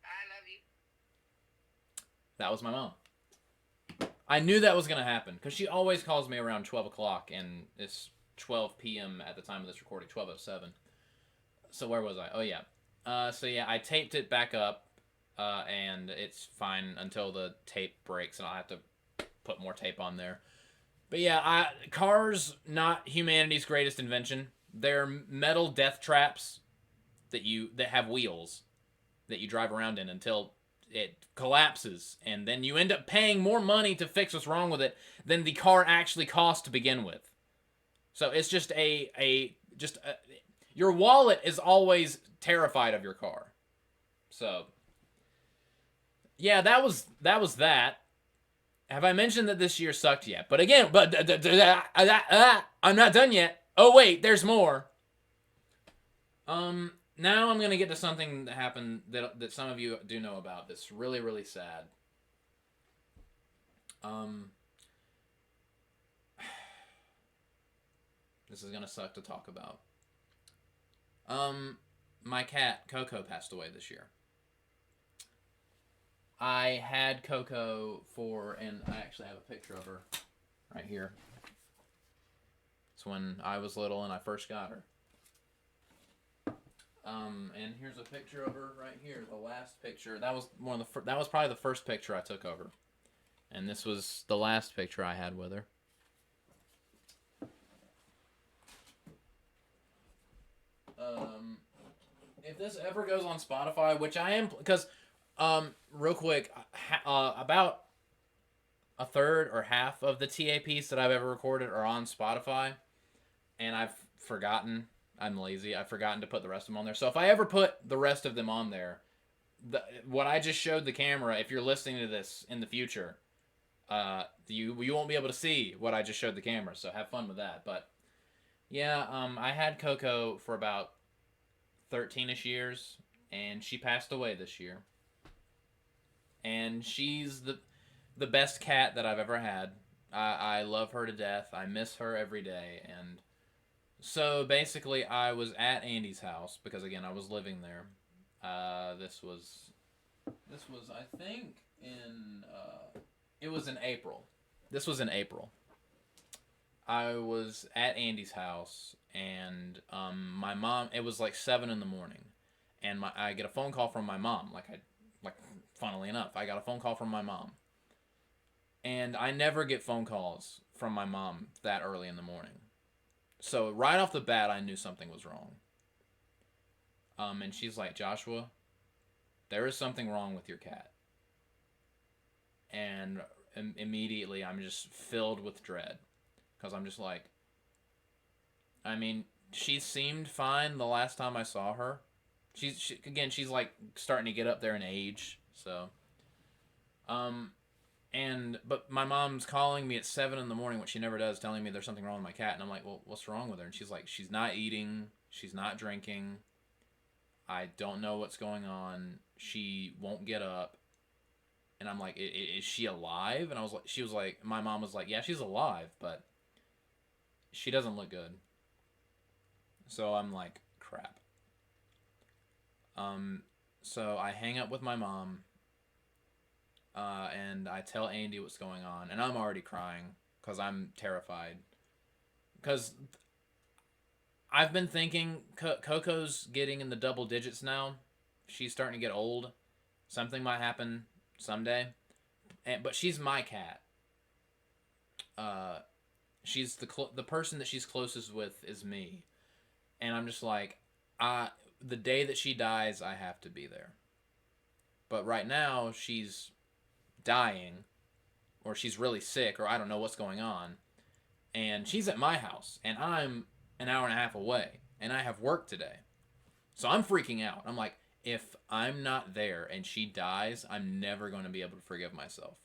I love you. That was my mom. I knew that was going to happen because she always calls me around 12 o'clock, and it's 12 p.m. at the time of this recording, 12:07. So where was I? Oh, yeah. So, yeah, I taped it back up, and it's fine until the tape breaks, and I'll have to put more tape on there. But, yeah, cars, not humanity's greatest invention. They're metal death traps that have wheels that you drive around in until it collapses, and then you end up paying more money to fix what's wrong with it than the car actually cost to begin with. So it's just your wallet is always terrified of your car. So yeah, that was that. Have I mentioned that this year sucked yet? But again, I'm not done yet. Oh wait, there's more. Now I'm gonna get to something that happened that some of you do know about. That's really, really sad. This is gonna suck to talk about. My cat Coco passed away this year. I had Coco and I actually have a picture of her right here. It's when I was little and I first got her. And here's a picture of her right here. The last picture. That was that was probably the first picture I took of her. And this was the last picture I had with her. If this ever goes on Spotify, which I am, because, real quick, about a third or half of the TAPs that I've ever recorded are on Spotify, and I've forgotten. I'm lazy. I've forgotten to put the rest of them on there. So if I ever put the rest of them on there, what I just showed the camera, if you're listening to this in the future, you won't be able to see what I just showed the camera. So have fun with that. But yeah, I had Coco for about 13ish years, and she passed away this year. And she's the best cat that I've ever had. I love her to death. I miss her every day, and so basically, I was at Andy's house because again I was living there. This was I think it was in April. This was in April. I was at Andy's house, and my mom. It was like 7 in the morning, and I get a phone call from my mom. Funnily enough, I got a phone call from my mom, and I never get phone calls from my mom that early in the morning. So right off the bat, I knew something was wrong. And she's like, Joshua, there is something wrong with your cat. And immediately, I'm just filled with dread. Because I'm just like, I mean, she seemed fine the last time I saw her. She's like starting to get up there in age. So, but my mom's calling me at 7 in the morning, which she never does, telling me there's something wrong with my cat. And I'm like, well, what's wrong with her? And she's like, she's not eating. She's not drinking. I don't know what's going on. She won't get up. And I'm like, is she alive? And she was like, my mom was like, yeah, she's alive, but she doesn't look good. So I'm like, crap. So I hang up with my mom. And I tell Andy what's going on, and I'm already crying because I'm terrified. Because I've been thinking Coco's getting in the double digits now. She's starting to get old. Something might happen someday. But she's my cat. She's the person that she's closest with is me, and I'm just like, the day that she dies, I have to be there. But right now, she's dying, or she's really sick, or I don't know what's going on, and she's at my house, and I'm an hour and a half away, and I have work today, so I'm freaking out. I'm like, if I'm not there and she dies, I'm never going to be able to forgive myself,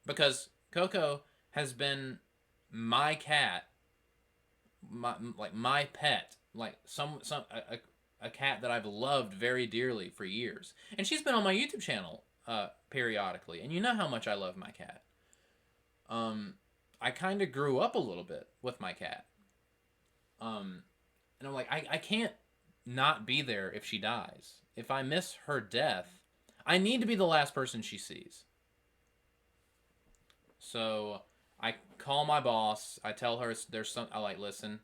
because Coco has been my cat, my pet, like a cat that I've loved very dearly for years, and she's been on my YouTube channel periodically, and you know how much I love my cat. I kind of grew up a little bit with my cat. And I'm like, I can't not be there if she dies. If I miss her death, I need to be the last person she sees. So I call my boss. I tell her there's some. I like, listen,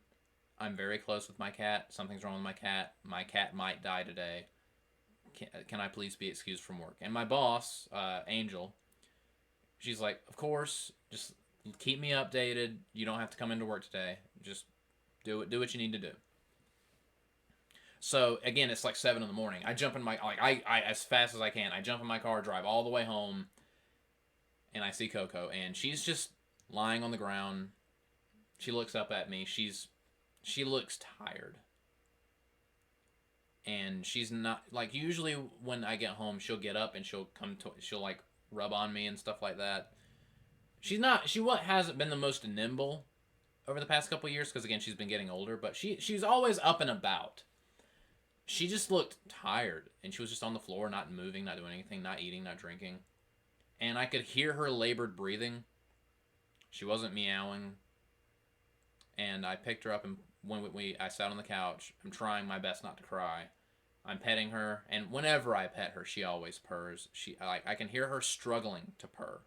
I'm very close with my cat. Something's wrong with my cat. My cat might die today. Can I please be excused from work? And my boss, Angel, she's like, of course, just keep me updated. You don't have to come into work today. Just do what you need to do. So again, it's like 7 a.m. I jump in my I as fast as I can. I jump in my car, drive all the way home, and I see Coco, and she's just lying on the ground. She looks up at me. She looks tired, and she's not like, usually when I get home, she'll get up and she'll like rub on me and stuff like that. She hasn't been the most nimble over the past couple of years because again, she's been getting older, but she's always up and about. She just looked tired, and she was just on the floor, not moving, not doing anything, not eating, not drinking. And I could hear her labored breathing. She wasn't meowing. And I picked her up, and when I sat on the couch, I'm trying my best not to cry. I'm petting her, and whenever I pet her, she always purrs. I can hear her struggling to purr.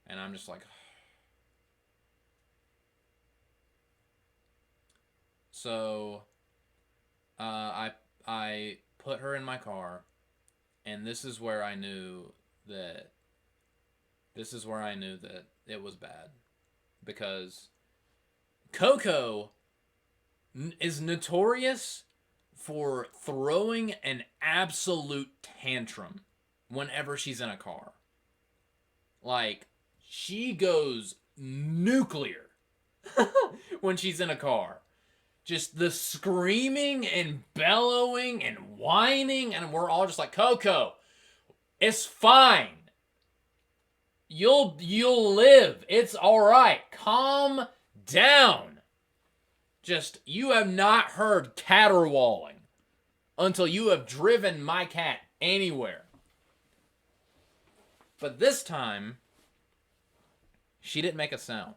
And I'm just like... So... I put her in my car, and this is where I knew that it was bad, because Coco is notorious for throwing an absolute tantrum whenever she's in a car. Like, she goes nuclear when she's in a car. Just the screaming and bellowing and whining, and we're all just like, Coco, it's fine. You'll live. It's all right. Calm down. Just, you have not heard caterwauling until you have driven my cat anywhere. But this time, she didn't make a sound.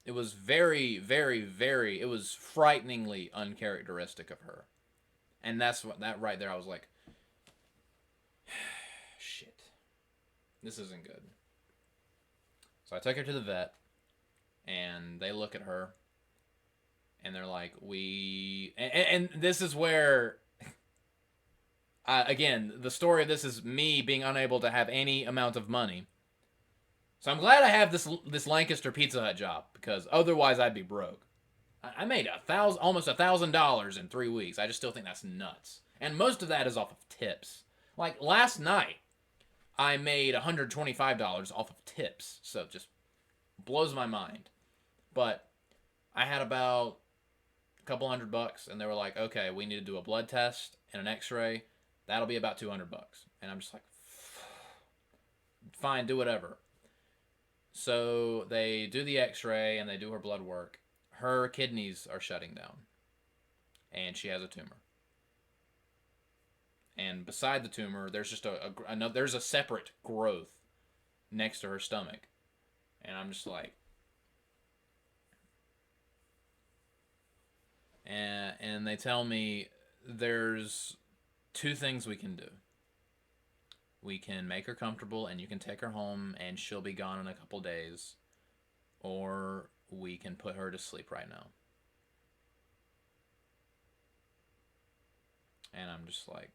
It was very, very, very, it was frighteningly uncharacteristic of her. And that right there, I was like, shit, this isn't good. So I took her to the vet, and they look at her, and they're like, and this is where, again, the story of this is me being unable to have any amount of money. So I'm glad I have this Lancaster Pizza Hut job, because otherwise I'd be broke. I made almost $1,000 in 3 weeks. I just still think that's nuts. And most of that is off of tips. Like last night, I made $125 off of tips. So it just blows my mind. But I had about a couple $100, and they were like, okay, we need to do a blood test and an x-ray. That'll be about $200. And I'm just like, fine, do whatever. So they do the x-ray, and they do her blood work. Her kidneys are shutting down, and she has a tumor. And beside the tumor, there's just there's a separate growth next to her stomach. And I'm just like... And they tell me there's 2 things we can do. We can make her comfortable, and you can take her home, and she'll be gone in a couple days. Or we can put her to sleep right now. And I'm just like,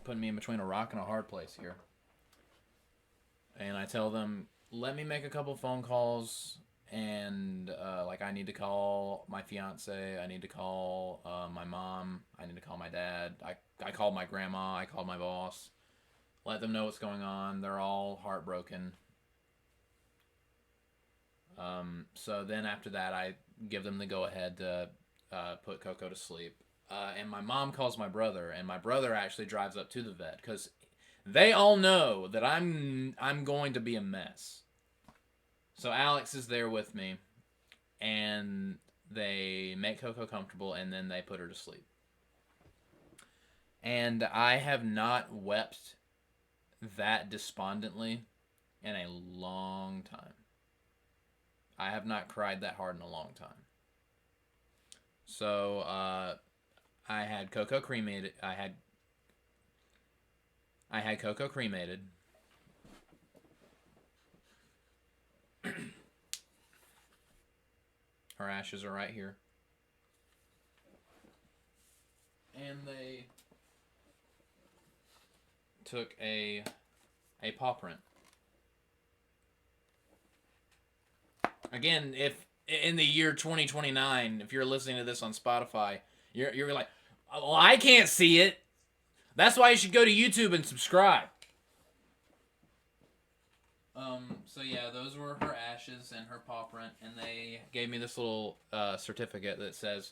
putting me in between a rock and a hard place here. And I tell them, let me make a couple phone calls, and like, I need to call my fiance, I need to call my mom, I need to call my dad. I called my grandma, I called my boss, let them know what's going on. They're all heartbroken. So then after that, I give them the go-ahead to put Coco to sleep. And my mom calls my brother, and my brother actually drives up to the vet, because they all know that I'm going to be a mess. So Alex is there with me, and they make Coco comfortable, and then they put her to sleep. And I have not wept that despondently in a long time. I have not cried that hard in a long time. So, I had Coco cremated. I had Coco cremated. Her ashes are right here. And they took a paw print. Again, if in the year 2029, if you're listening to this on Spotify, you're like, well, I can't see it. That's why you should go to YouTube and subscribe. So yeah, those were her ashes and her paw print, and they gave me this little certificate that says,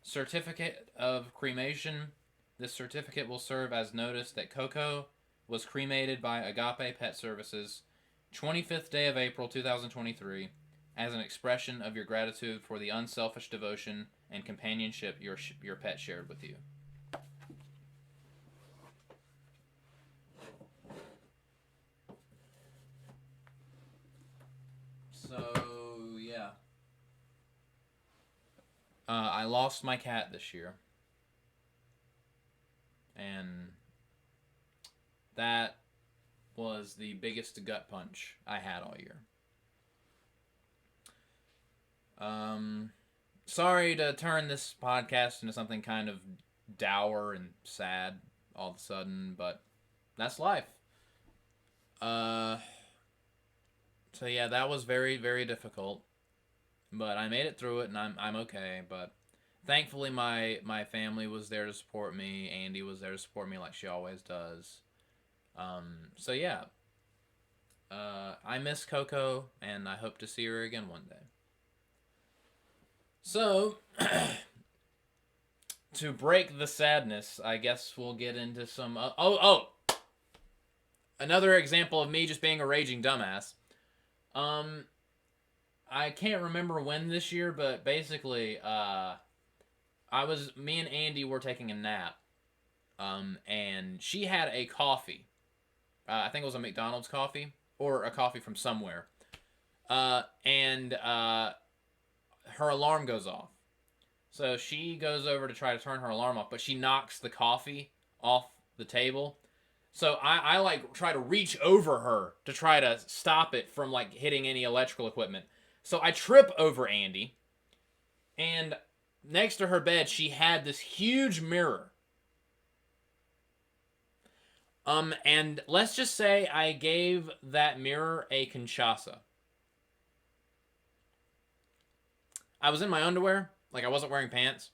Certificate of Cremation. This certificate will serve as notice that Coco was cremated by Agape Pet Services, 25th day of April 2023, as an expression of your gratitude for the unselfish devotion and companionship your pet shared with you. So, yeah. I lost my cat this year. And that was the biggest gut punch I had all year. Sorry to turn this podcast into something kind of dour and sad all of a sudden, but that's life. So yeah, that was very, very difficult, but I made it through it, and I'm okay. But thankfully, my family was there to support me. Andy was there to support me like she always does. So yeah, I miss Coco, and I hope to see her again one day. So, to break the sadness, I guess we'll get into some... another example of me just being a raging dumbass. I can't remember when this year, but basically, me and Andy were taking a nap, and she had a coffee. I think it was a McDonald's coffee, or a coffee from somewhere. And her alarm goes off. So she goes over to try to turn her alarm off, but she knocks the coffee off the table. So I like try to reach over her to try to stop it from like hitting any electrical equipment. So I trip over Andy, and next to her bed she had this huge mirror. And let's just say I gave that mirror a Kinshasa. I was in my underwear, like I wasn't wearing pants.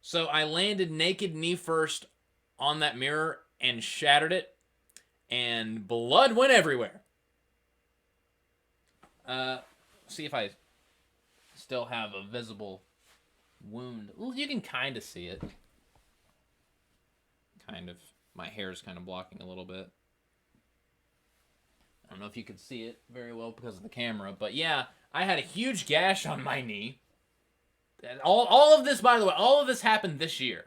So I landed naked knee first on that mirror and shattered it, and blood went everywhere. See if I still have a visible wound. Well, you can kind of see it. Kind of. My hair's kind of blocking a little bit. I don't know if you could see it very well because of the camera, but yeah, I had a huge gash on my knee. All of this, by the way, all of this happened this year.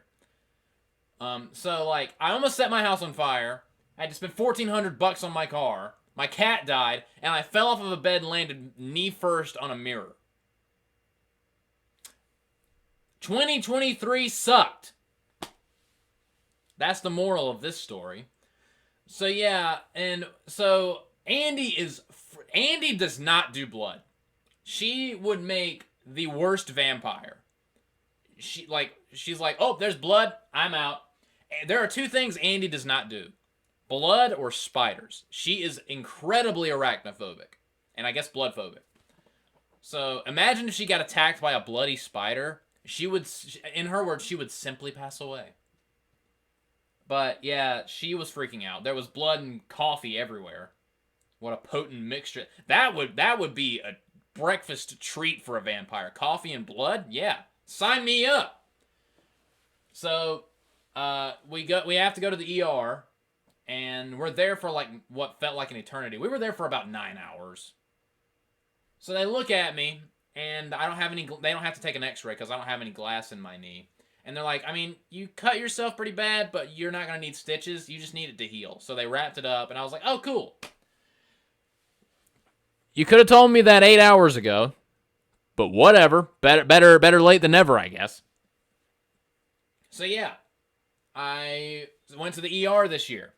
So like, I almost set my house on fire. I had to spend $1,400 on my car. My cat died, and I fell off of a bed and landed knee first on a mirror. 2023 sucked. That's the moral of this story. So yeah, and so Andy does not do blood. She would make the worst vampire. She's like, oh, there's blood, I'm out. There are two things Andy does not do: blood or spiders. She is incredibly arachnophobic, and I guess blood-phobic. So imagine if she got attacked by a bloody spider. She would, in her words, she would simply pass away. But yeah, she was freaking out. There was blood and coffee everywhere. What a potent mixture. That would be a breakfast treat for a vampire. Coffee and blood? Yeah. Sign me up. So, we have to go to the ER, and we're there for like what felt like an eternity. We were there for about 9 hours. So they look at me, and I don't have any. They don't have to take an X-ray because I don't have any glass in my knee. And they're like, I mean, you cut yourself pretty bad, but you're not gonna need stitches. You just need it to heal. So they wrapped it up, and I was like, oh, cool. You could have told me that 8 hours ago, but whatever. Better late than never, I guess. So yeah, I went to the ER this year.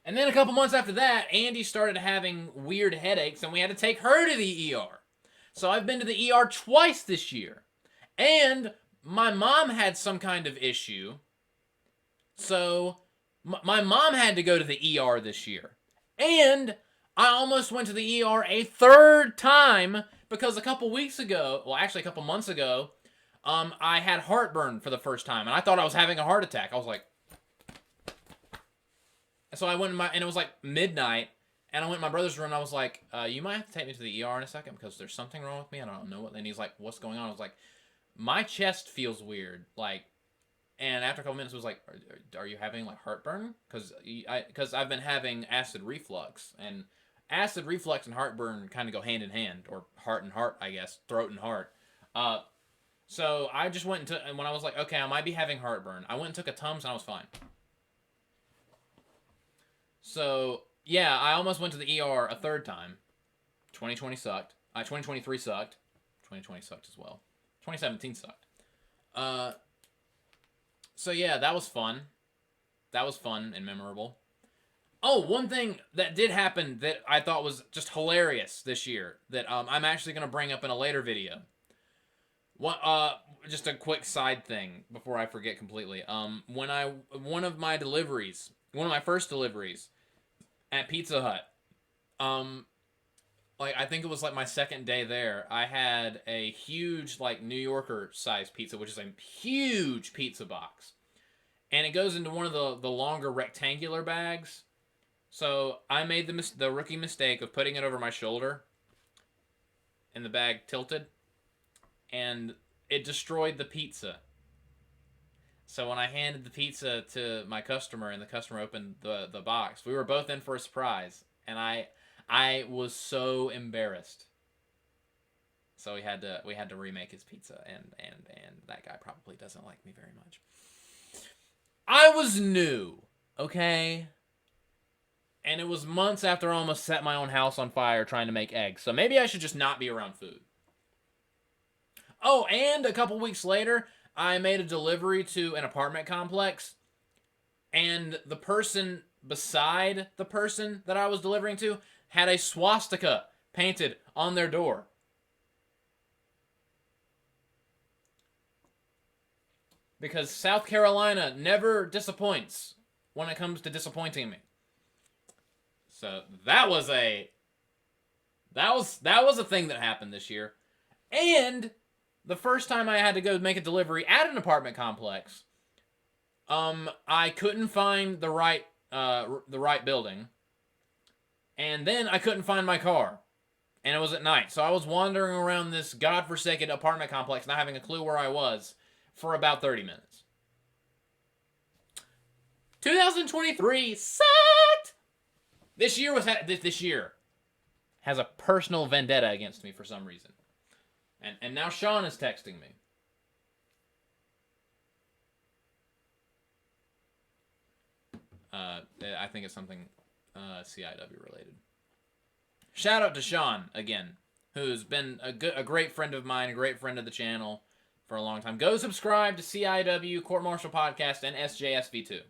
And then a couple months after that, Andy started having weird headaches, and we had to take her to the ER. So I've been to the ER twice this year. And my mom had some kind of issue. So my mom had to go to the ER this year. And I almost went to the ER a third time because a couple weeks ago, well, actually a couple months ago, I had heartburn for the first time. And I thought I was having a heart attack. I was like... So I went and it was like midnight, and I went in my brother's room, and I was like, you might have to take me to the ER in a second because there's something wrong with me. I don't know what. And he's like, what's going on? I was like, my chest feels weird. Like, and after a couple minutes, it was like, are you having like heartburn? Because I've been having acid reflux, and acid reflux and heartburn kind of go hand in hand, or heart and heart, I guess, throat and heart. So I just went and when I was like, okay, I might be having heartburn, I went and took a Tums, and I was fine. So, yeah, I almost went to the ER a third time. 2020 sucked. 2023 sucked. 2020 sucked as well. 2017 sucked. So, yeah, that was fun. That was fun and memorable. Oh, one thing that did happen that I thought was just hilarious this year that I'm actually going to bring up in a later video. Just a quick side thing before I forget completely. One of my first deliveries at Pizza Hut, like I think it was like my second day there, I had a huge like New Yorker size pizza, which is a huge pizza box, and it goes into one of the longer rectangular bags. So I made the rookie mistake of putting it over my shoulder, and the bag tilted, and it destroyed the pizza. So when I handed the pizza to my customer and the customer opened the box, we were both in for a surprise, and I was so embarrassed. So we had to remake his pizza, and that guy probably doesn't like me very much. I was new, okay? And it was months after I almost set my own house on fire trying to make eggs, so maybe I should just not be around food. Oh, and a couple weeks later, I made a delivery to an apartment complex, and the person beside the person that I was delivering to had a swastika painted on their door. Because South Carolina never disappoints when it comes to disappointing me. So that was a thing that happened this year. And the first time I had to go make a delivery at an apartment complex, I couldn't find the right building, and then I couldn't find my car, and it was at night, so I was wandering around this godforsaken apartment complex, not having a clue where I was, for about 30 minutes. 2023 sucked. This year has a personal vendetta against me for some reason. And now Sean is texting me. I think it's something CIW related. Shout out to Sean again, who's been a great friend of mine, a great friend of the channel for a long time. Go subscribe to CIW, Court Martial Podcast, and SJSV2.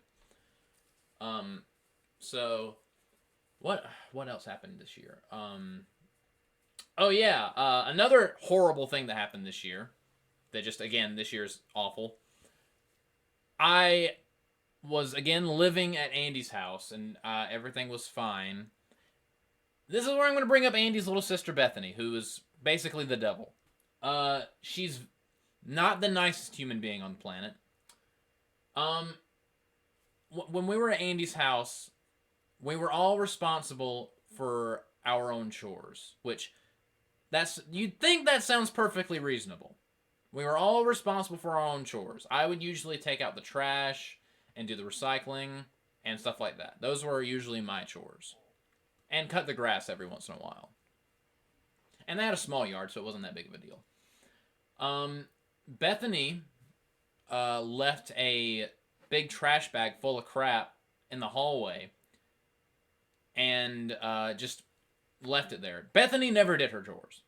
So what else happened this year? Oh, yeah. Another horrible thing that happened this year, that just, again, this year's awful. I was, again, living at Andy's house, and everything was fine. This is where I'm going to bring up Andy's little sister, Bethany, who is basically the devil. She's not the nicest human being on the planet. When we were at Andy's house, we were all responsible for our own chores, which... you'd think that sounds perfectly reasonable. We were all responsible for our own chores. I would usually take out the trash and do the recycling and stuff like that. Those were usually my chores. And cut the grass every once in a while. And they had a small yard, so it wasn't that big of a deal. Bethany left a big trash bag full of crap in the hallway and just left it there. Bethany never did her chores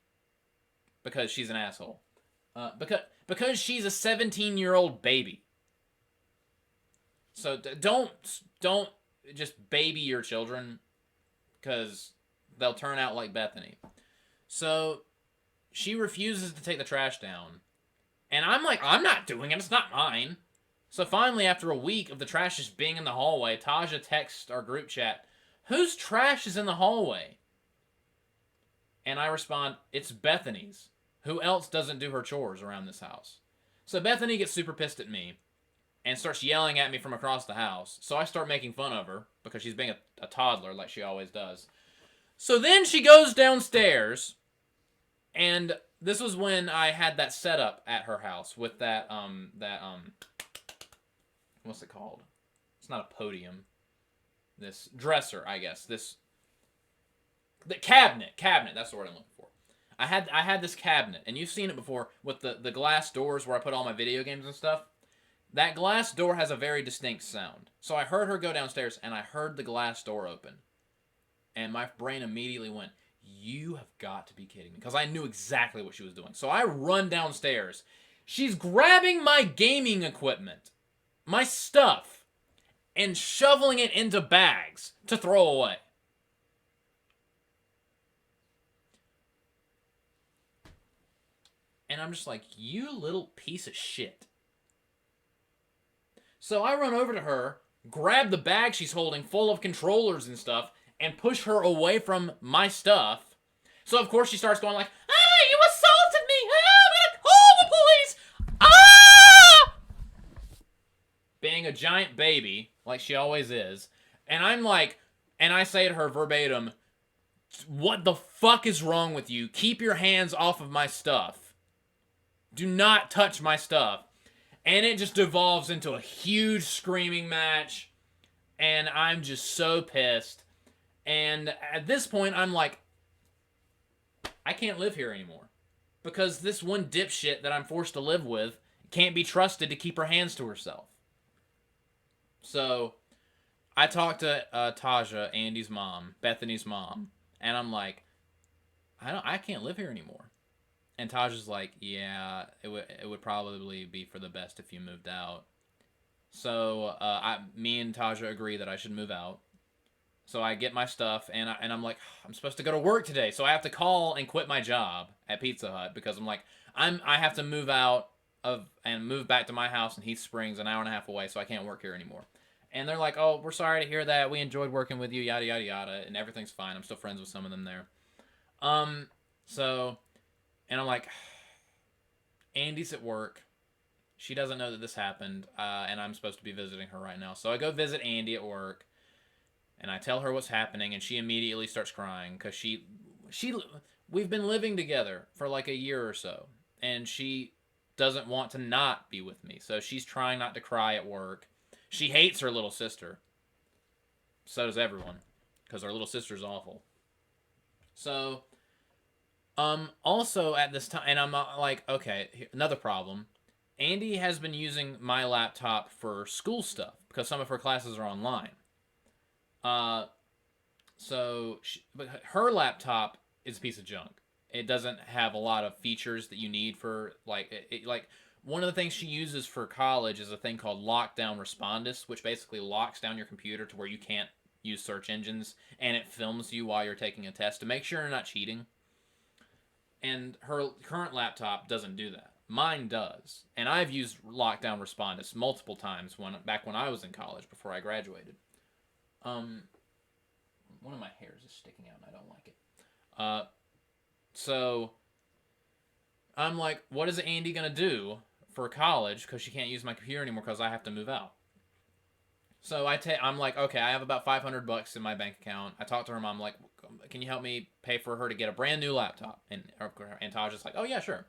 because she's an asshole. Because she's a 17-year-old baby. So don't just baby your children because they'll turn out like Bethany. So she refuses to take the trash down. And I'm like, I'm not doing it. It's not mine. So finally, after a week of the trash just being in the hallway, Taja texts our group chat, whose trash is in the hallway? And I respond, it's Bethany's. Who else doesn't do her chores around this house? So Bethany gets super pissed at me and starts yelling at me from across the house. So I start making fun of her because she's being a toddler like she always does. So then she goes downstairs, and this was when I had that setup at her house with that what's it called? It's not a podium. This dresser, I guess. The cabinet, that's the word I'm looking for. I had this cabinet, and you've seen it before with the glass doors where I put all my video games and stuff. That glass door has a very distinct sound. So I heard her go downstairs, and I heard the glass door open. And my brain immediately went, you have got to be kidding me. Because I knew exactly what she was doing. So I run downstairs. She's grabbing my gaming equipment, my stuff, and shoveling it into bags to throw away. And I'm just like, you little piece of shit. So I run over to her, grab the bag she's holding full of controllers and stuff, and push her away from my stuff. So of course she starts going like, ah, you assaulted me! Ah, I'm gonna call the police! Ah! Being a giant baby, like she always is. And I'm like, and I say to her verbatim, what the fuck is wrong with you? Keep your hands off of my stuff. Do not touch my stuff. And it just devolves into a huge screaming match. And I'm just so pissed. And at this point, I'm like, I can't live here anymore. Because this one dipshit that I'm forced to live with can't be trusted to keep her hands to herself. So, I talked to Taja, Andy's mom, Bethany's mom. And I'm like, I can't live here anymore. And Taja's like, yeah, it would probably be for the best if you moved out. So me and Taja agree that I should move out. So I get my stuff, and I'm like, I'm supposed to go to work today, so I have to call and quit my job at Pizza Hut because I'm like, I have to move out and move back to my house in Heath Springs, an hour and a half away, so I can't work here anymore. And they're like, oh, we're sorry to hear that. We enjoyed working with you, yada yada yada, and everything's fine. I'm still friends with some of them there. And I'm like, Andy's at work. She doesn't know that this happened, and I'm supposed to be visiting her right now. So I go visit Andy at work, and I tell her what's happening, and she immediately starts crying because we've been living together for like a year or so, and she doesn't want to not be with me. So she's trying not to cry at work. She hates her little sister. So does everyone, because her little sister's awful. So also at this time, and I'm like, okay, another problem. Andy has been using my laptop for school stuff because some of her classes are online. But her laptop is a piece of junk. It doesn't have a lot of features that you need for like one of the things she uses for college is a thing called lockdown respondus, which basically locks down your computer to where you can't use search engines, and it films you while you're taking a test to make sure you're not cheating. And her current laptop doesn't do that. Mine does. And I've used lockdown respondus multiple times back when I was in college before I graduated. One of my hairs is sticking out and I don't like it. So I'm like, what is Andy gonna do for college? Because she can't use my computer anymore because I have to move out. So I'm like, okay, I have about $500 in my bank account. I talked to her mom, like, can you help me pay for her to get a brand new laptop? And Taja's like, oh yeah, sure.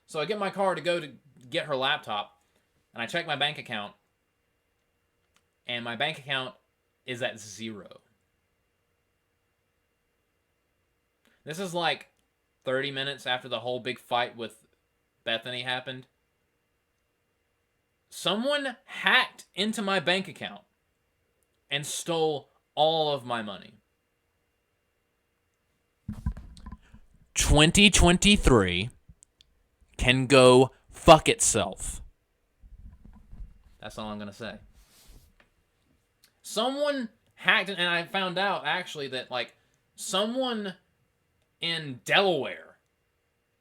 So I get my car to go to get her laptop, and I check my bank account, and my bank account is at 0. This is like 30 minutes after the whole big fight with Bethany happened, someone hacked into my bank account and stole all of my money. 2023 can go fuck itself. That's all I'm going to say. Someone hacked, and I found out actually that like someone in Delaware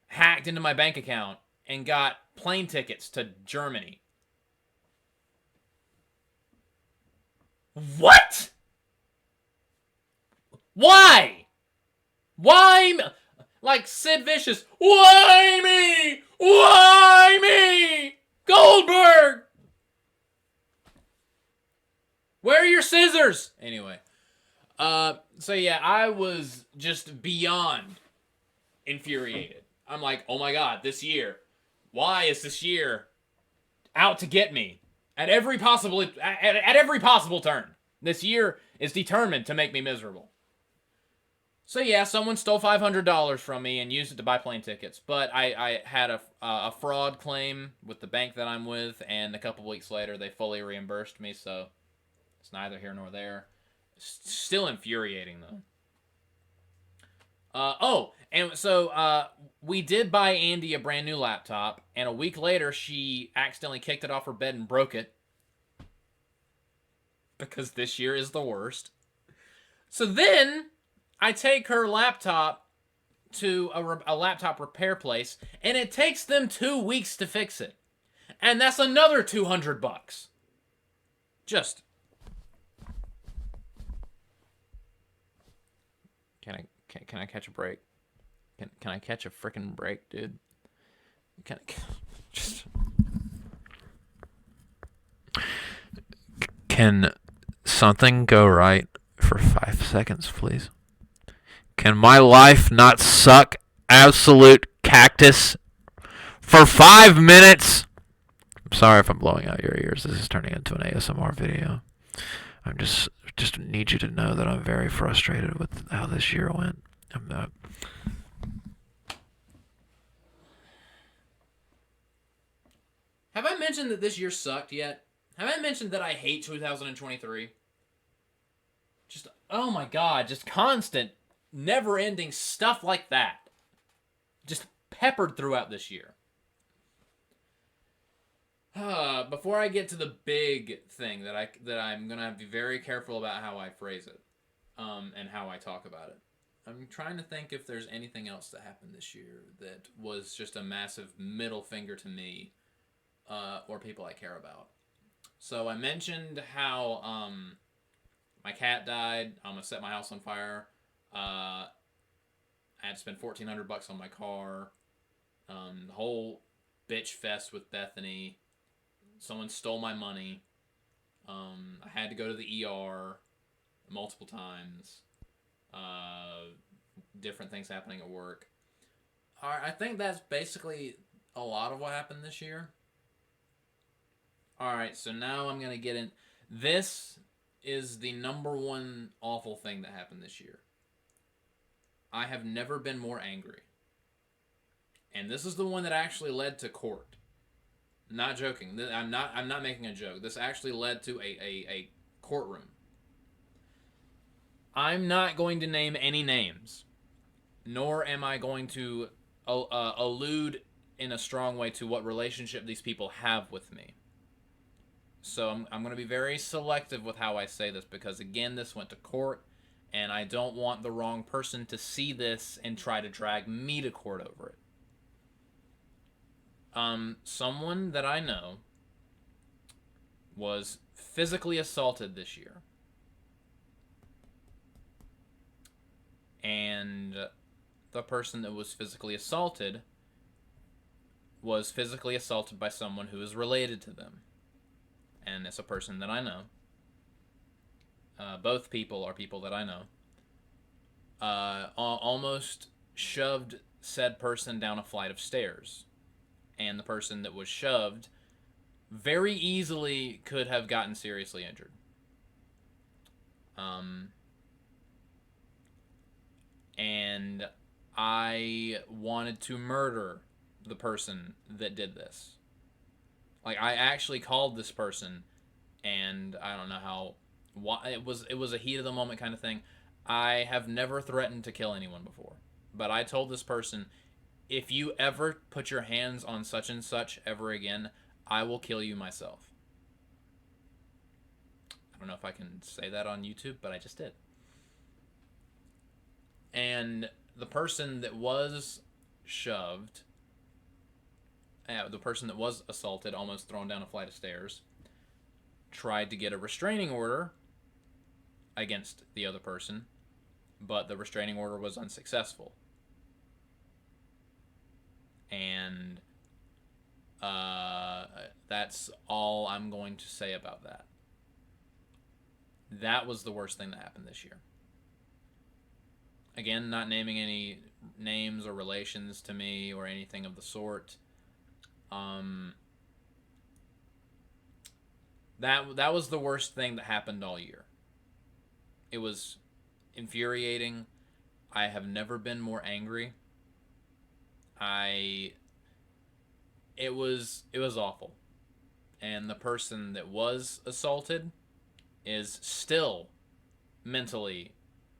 hacked into my bank account and got plane tickets to Germany. What? Why? Why? Like Sid Vicious. Why me? Why me? Goldberg! Where are your scissors? Anyway. So yeah, I was just beyond infuriated. I'm like, oh my god, this year. Why is this year out to get me? At every possible turn. This year is determined to make me miserable. So yeah, someone stole $500 from me and used it to buy plane tickets. But I had a fraud claim with the bank that I'm with, and a couple weeks later they fully reimbursed me, so it's neither here nor there. Still infuriating, though. We did buy Andy a brand new laptop, and a week later she accidentally kicked it off her bed and broke it. Because this year is the worst. So then I take her laptop to a laptop repair place, and it takes them 2 weeks to fix it. And that's another $200. Just... Can I catch a break? Can I catch a freaking break, dude? Can something go right for 5 seconds, please? Can my life not suck absolute cactus for 5 minutes? I'm sorry if I'm blowing out your ears. This is turning into an ASMR video. I'm just need you to know that I'm very frustrated with how this year went. Have I mentioned that this year sucked yet? Have I mentioned that I hate 2023? Just, oh my god, just constant, never-ending stuff like that. Just peppered throughout this year. Before I get to the big thing that I'm gonna have to be very careful about how I phrase it, and how I talk about it. I'm trying to think if there's anything else that happened this year that was just a massive middle finger to me, or people I care about. So I mentioned how my cat died. I'm gonna set my house on fire. I had to spend $1,400 on my car. The whole bitch fest with Bethany. Someone stole my money. I had to go to the ER multiple times. Different things happening at work. Alright, I think that's basically a lot of what happened this year. Alright, so now I'm going to get in. This is the number one awful thing that happened this year. I have never been more angry. And this is the one that actually led to court. Not joking. I'm not making a joke. This actually led to a courtroom. I'm not going to name any names, nor am I going to allude in a strong way to what relationship these people have with me. So I'm going to be very selective with how I say this, because again, this went to court, and I don't want the wrong person to see this and try to drag me to court over it. Someone that I know was physically assaulted this year. And the person that was physically assaulted by someone who is related to them. And it's a person that I know. Both people are people that I know. Almost shoved said person down a flight of stairs. And the person that was shoved very easily could have gotten seriously injured. And I wanted to murder the person that did this. Like, I actually called this person, and I don't know why it was a heat of the moment kind of thing. I have never threatened to kill anyone before, but I told this person, if you ever put your hands on such and such ever again, I will kill you myself. I don't know if I can say that on YouTube, but I just did. And the person that was shoved, the person that was assaulted, almost thrown down a flight of stairs, tried to get a restraining order against the other person, but the restraining order was unsuccessful. And that's all I'm going to say about that. That was the worst thing that happened this year. Again, not naming any names or relations to me or anything of the sort. That was the worst thing that happened all year. It was infuriating. I have never been more angry. It was awful. And the person that was assaulted is still mentally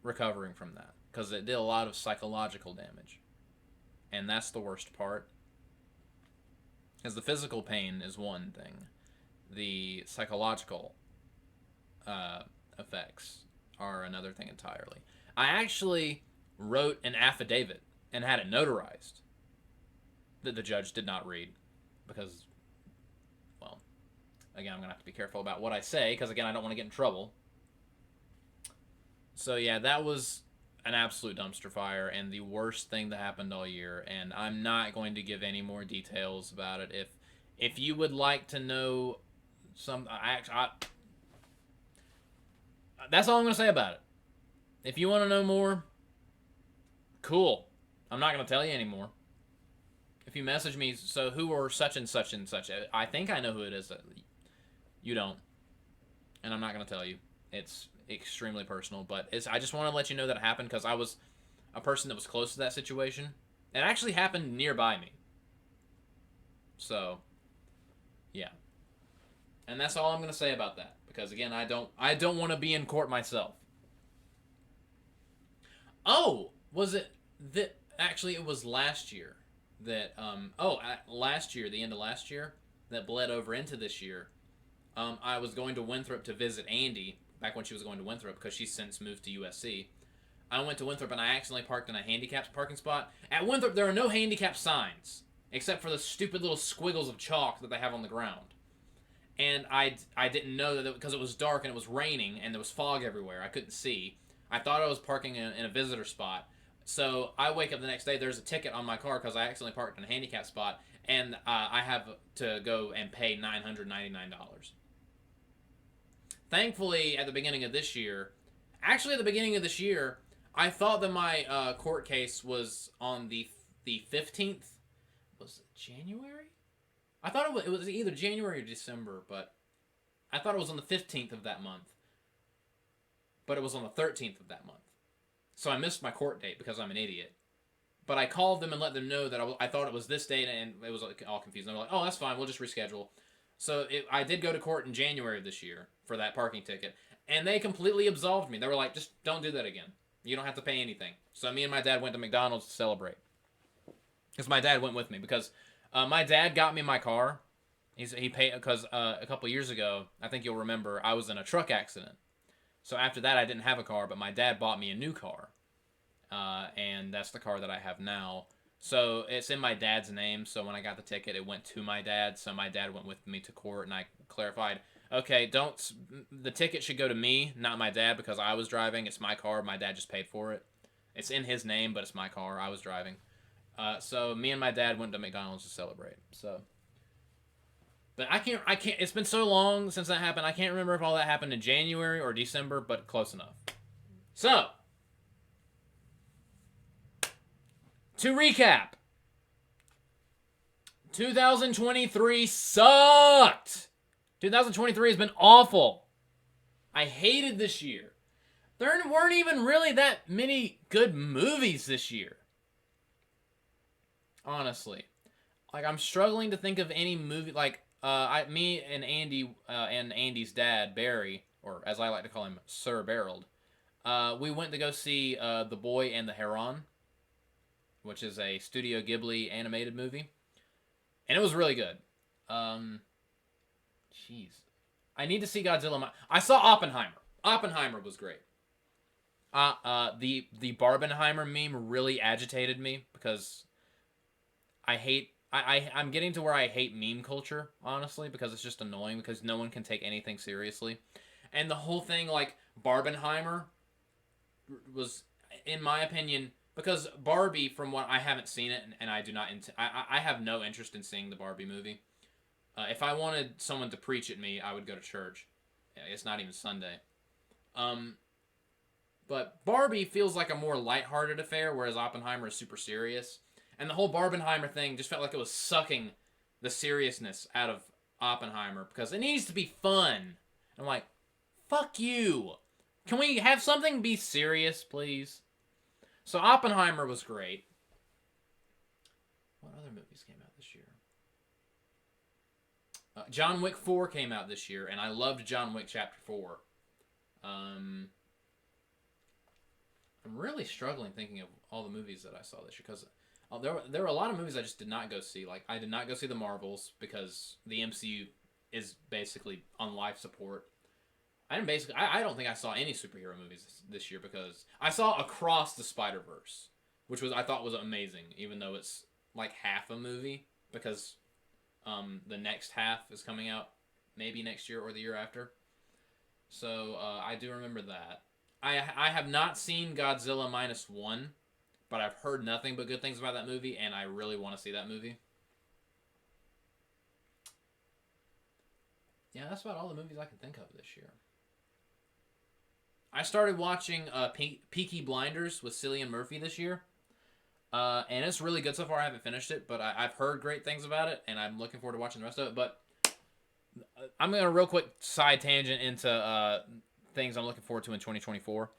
recovering from that, because it did a lot of psychological damage. And that's the worst part. Because the physical pain is one thing. The psychological effects are another thing entirely. I actually wrote an affidavit and had it notarized that the judge did not read, because, well, again, I'm going to have to be careful about what I say, because, again, I don't want to get in trouble. So, yeah, that was an absolute dumpster fire and the worst thing that happened all year, and I'm not going to give any more details about it. If you would like to know that's all I'm going to say about it. If you want to know more, cool. I'm not going to tell you anymore. If you message me, so who are such and such and such, I think I know who it is. You don't. And I'm not going to tell you. It's extremely personal, but I just want to let you know that it happened, because I was a person that was close to that situation. It actually happened nearby me. So, yeah. And that's all I'm going to say about that, because, again, I don't want to be in court myself. Oh, was it that actually it was last year that last year, the end of last year, that bled over into this year. I was going to Winthrop to visit Andy back when she was going to Winthrop, because she's since moved to USC. I went to Winthrop and I accidentally parked in a handicapped parking spot. At Winthrop, there are no handicap signs except for the stupid little squiggles of chalk that they have on the ground. And I didn't know that, because it was dark and it was raining and there was fog everywhere. I couldn't see. I thought I was parking in a visitor spot. So I wake up the next day, there's a ticket on my car because I accidentally parked in a handicap spot, and I have to go and pay $999. Thankfully, at the beginning of this year, I thought that my court case was on the 15th. Was it January? I thought it was either January or December, but I thought it was on the 15th of that month. But it was on the 13th of that month. So I missed my court date because I'm an idiot. But I called them and let them know that I thought it was this date, and it was all confused. And they were like, oh, that's fine, we'll just reschedule. So I did go to court in January of this year for that parking ticket, and they completely absolved me. They were like, just don't do that again. You don't have to pay anything. So me and my dad went to McDonald's to celebrate. Because my dad went with me, because my dad got me my car. He paid, because a couple years ago, I think you'll remember, I was in a truck accident. So after that, I didn't have a car, but my dad bought me a new car. And that's the car that I have now. So it's in my dad's name. So when I got the ticket, it went to my dad. So my dad went with me to court, and I clarified, okay, the ticket should go to me, not my dad, because I was driving. It's my car. My dad just paid for it. It's in his name, but it's my car. I was driving. So me and my dad went to McDonald's to celebrate. So, but I can't. It's been so long since that happened. I can't remember if all that happened in January or December, but close enough. So, to recap, 2023 sucked. 2023 has been awful. I hated this year. There weren't even really that many good movies this year. honestly. Like, I'm struggling to think of any movie, like, me and Andy, and Andy's dad, Barry, or as I like to call him, Sir Barreled, we went to go see, The Boy and the Heron, which is a Studio Ghibli animated movie, and it was really good. Um, jeez. I need to see Godzilla. I saw Oppenheimer. Oppenheimer was great. The Barbenheimer meme really agitated me because I'm getting to where I hate meme culture, honestly, because it's just annoying because no one can take anything seriously. And the whole thing, like, Barbenheimer was, in my opinion, because Barbie, from what I haven't seen it, and I do not, I have no interest in seeing the Barbie movie. If I wanted someone to preach at me, I would go to church. It's not even Sunday. But Barbie feels like a more lighthearted affair, whereas Oppenheimer is super serious. And the whole Barbenheimer thing just felt like it was sucking the seriousness out of Oppenheimer because it needs to be fun. I'm like, fuck you. Can we have something be serious, please? So Oppenheimer was great. What other movies came out this year? John Wick 4 came out this year, and I loved John Wick Chapter 4. I'm really struggling thinking of all the movies that I saw this year because there were a lot of movies I just did not go see. Like, I did not go see the Marvels because the MCU is basically on life support. I don't think I saw any superhero movies this year because I saw Across the Spider-Verse, which I thought was amazing, even though it's like half a movie because the next half is coming out maybe next year or the year after. So I do remember that. I have not seen Godzilla -1, but I've heard nothing but good things about that movie, and I really want to see that movie. Yeah, that's about all the movies I can think of this year. I started watching Peaky Blinders with Cillian Murphy this year, and it's really good so far. I haven't finished it, but I've heard great things about it, and I'm looking forward to watching the rest of it. But I'm going to real quick side tangent into things I'm looking forward to in 2024.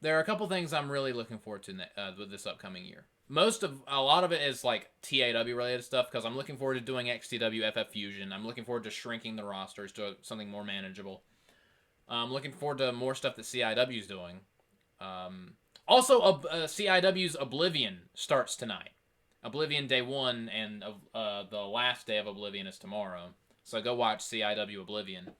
There are a couple things I'm really looking forward to with this upcoming year. A lot of it is like TAW related stuff because I'm looking forward to doing XTW FF Fusion. I'm looking forward to shrinking the rosters to something more manageable. I'm looking forward to more stuff that CIW is doing. Also, CIW's Oblivion starts tonight. Oblivion Day 1 and the last day of Oblivion is tomorrow. So go watch CIW Oblivion.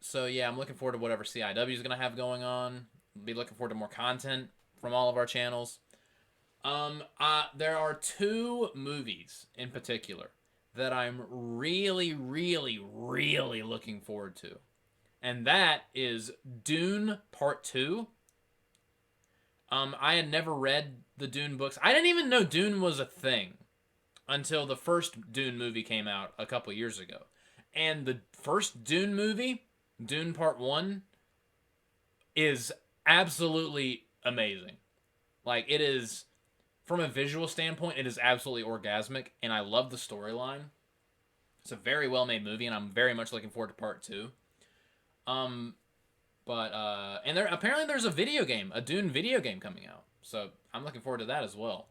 So yeah, I'm looking forward to whatever CIW is going to have going on. Be looking forward to more content from all of our channels. There are two movies in particular that I'm really, really, really looking forward to. And that is Dune Part 2. I had never read the Dune books. I didn't even know Dune was a thing until the first Dune movie came out a couple years ago. And the first Dune movie, Dune Part 1, is absolutely amazing. Like, it is, from a visual standpoint, it is absolutely orgasmic, and I love the storyline. It's a very well-made movie, and I'm very much looking forward to Part 2. And apparently there's a video game, a Dune video game coming out. So I'm looking forward to that as well.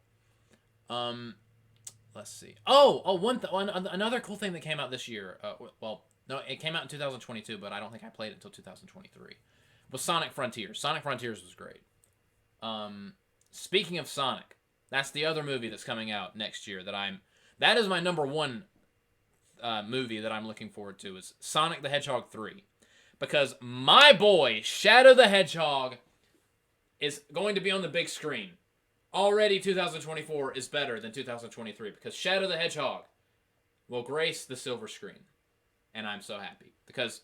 Let's see. Another cool thing that came out this year. No, it came out in 2022, but I don't think I played it until 2023. Was Sonic Frontiers. Sonic Frontiers was great. Speaking of Sonic, that's the other movie that's coming out next year that is my number one movie that I'm looking forward to is Sonic the Hedgehog 3. Because my boy, Shadow the Hedgehog, is going to be on the big screen. Already 2024 is better than 2023 because Shadow the Hedgehog will grace the silver screen. And I'm so happy. Because,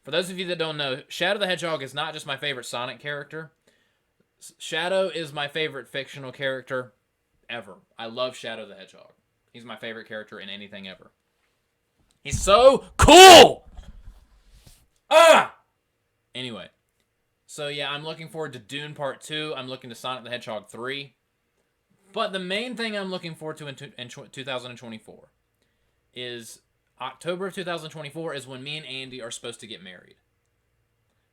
for those of you that don't know, Shadow the Hedgehog is not just my favorite Sonic character. Shadow is my favorite fictional character ever. I love Shadow the Hedgehog. He's my favorite character in anything ever. He's so cool! Anyway. So yeah, I'm looking forward to Dune Part 2. I'm looking to Sonic the Hedgehog 3. But the main thing I'm looking forward to in 2024 is October of 2024 is when me and Andy are supposed to get married.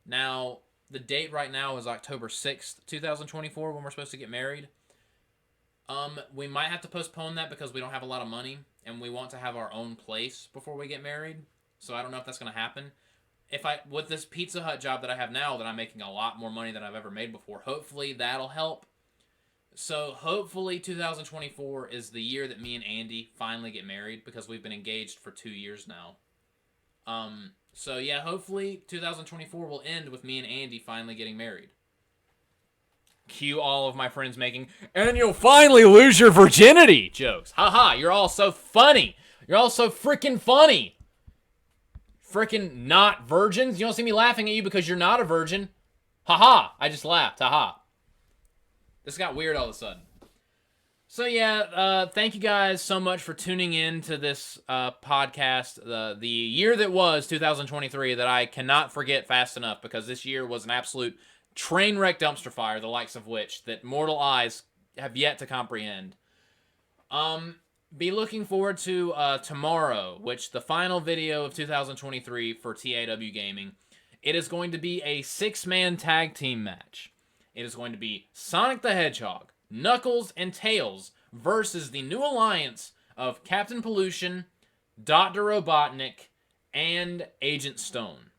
Now, the date right now is October 6th, 2024, when we're supposed to get married. We might have to postpone that because we don't have a lot of money, and we want to have our own place before we get married. So I don't know if that's going to happen. With this Pizza Hut job that I have now, that I'm making a lot more money than I've ever made before, hopefully that'll help. So hopefully 2024 is the year that me and Andy finally get married, because we've been engaged for 2 years now. So yeah, hopefully 2024 will end with me and Andy finally getting married. Cue all of my friends making, and you'll finally lose your virginity jokes. Haha, you're all so funny. You're all so freaking funny. Freaking not virgins. You don't see me laughing at you because you're not a virgin. Haha, I just laughed. Haha. This got weird all of a sudden. So yeah, thank you guys so much for tuning in to this podcast. The year that was 2023 that I cannot forget fast enough, because this year was an absolute train wreck dumpster fire, the likes of which that mortal eyes have yet to comprehend. Be looking forward to tomorrow, which the final video of 2023 for TAW Gaming. It is going to be a 6-man tag team match. It is going to be Sonic the Hedgehog, Knuckles, and Tails versus the new alliance of Captain Pollution, Dr. Robotnik, and Agent Stone.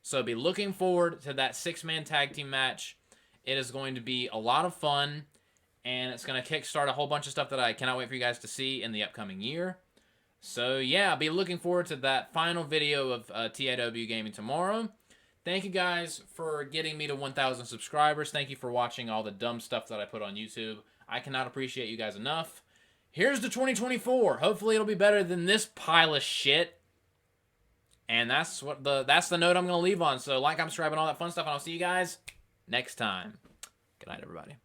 So be looking forward to that 6-man tag team match. It is going to be a lot of fun, and it's going to kickstart a whole bunch of stuff that I cannot wait for you guys to see in the upcoming year. So yeah, be looking forward to that final video of TAW Gaming tomorrow. Thank you guys for getting me to 1,000 subscribers. Thank you for watching all the dumb stuff that I put on YouTube. I cannot appreciate you guys enough. Here's to 2024. Hopefully it'll be better than this pile of shit. And that's the note I'm going to leave on. So like, subscribe, and all that fun stuff, and I'll see you guys next time. Good night, everybody.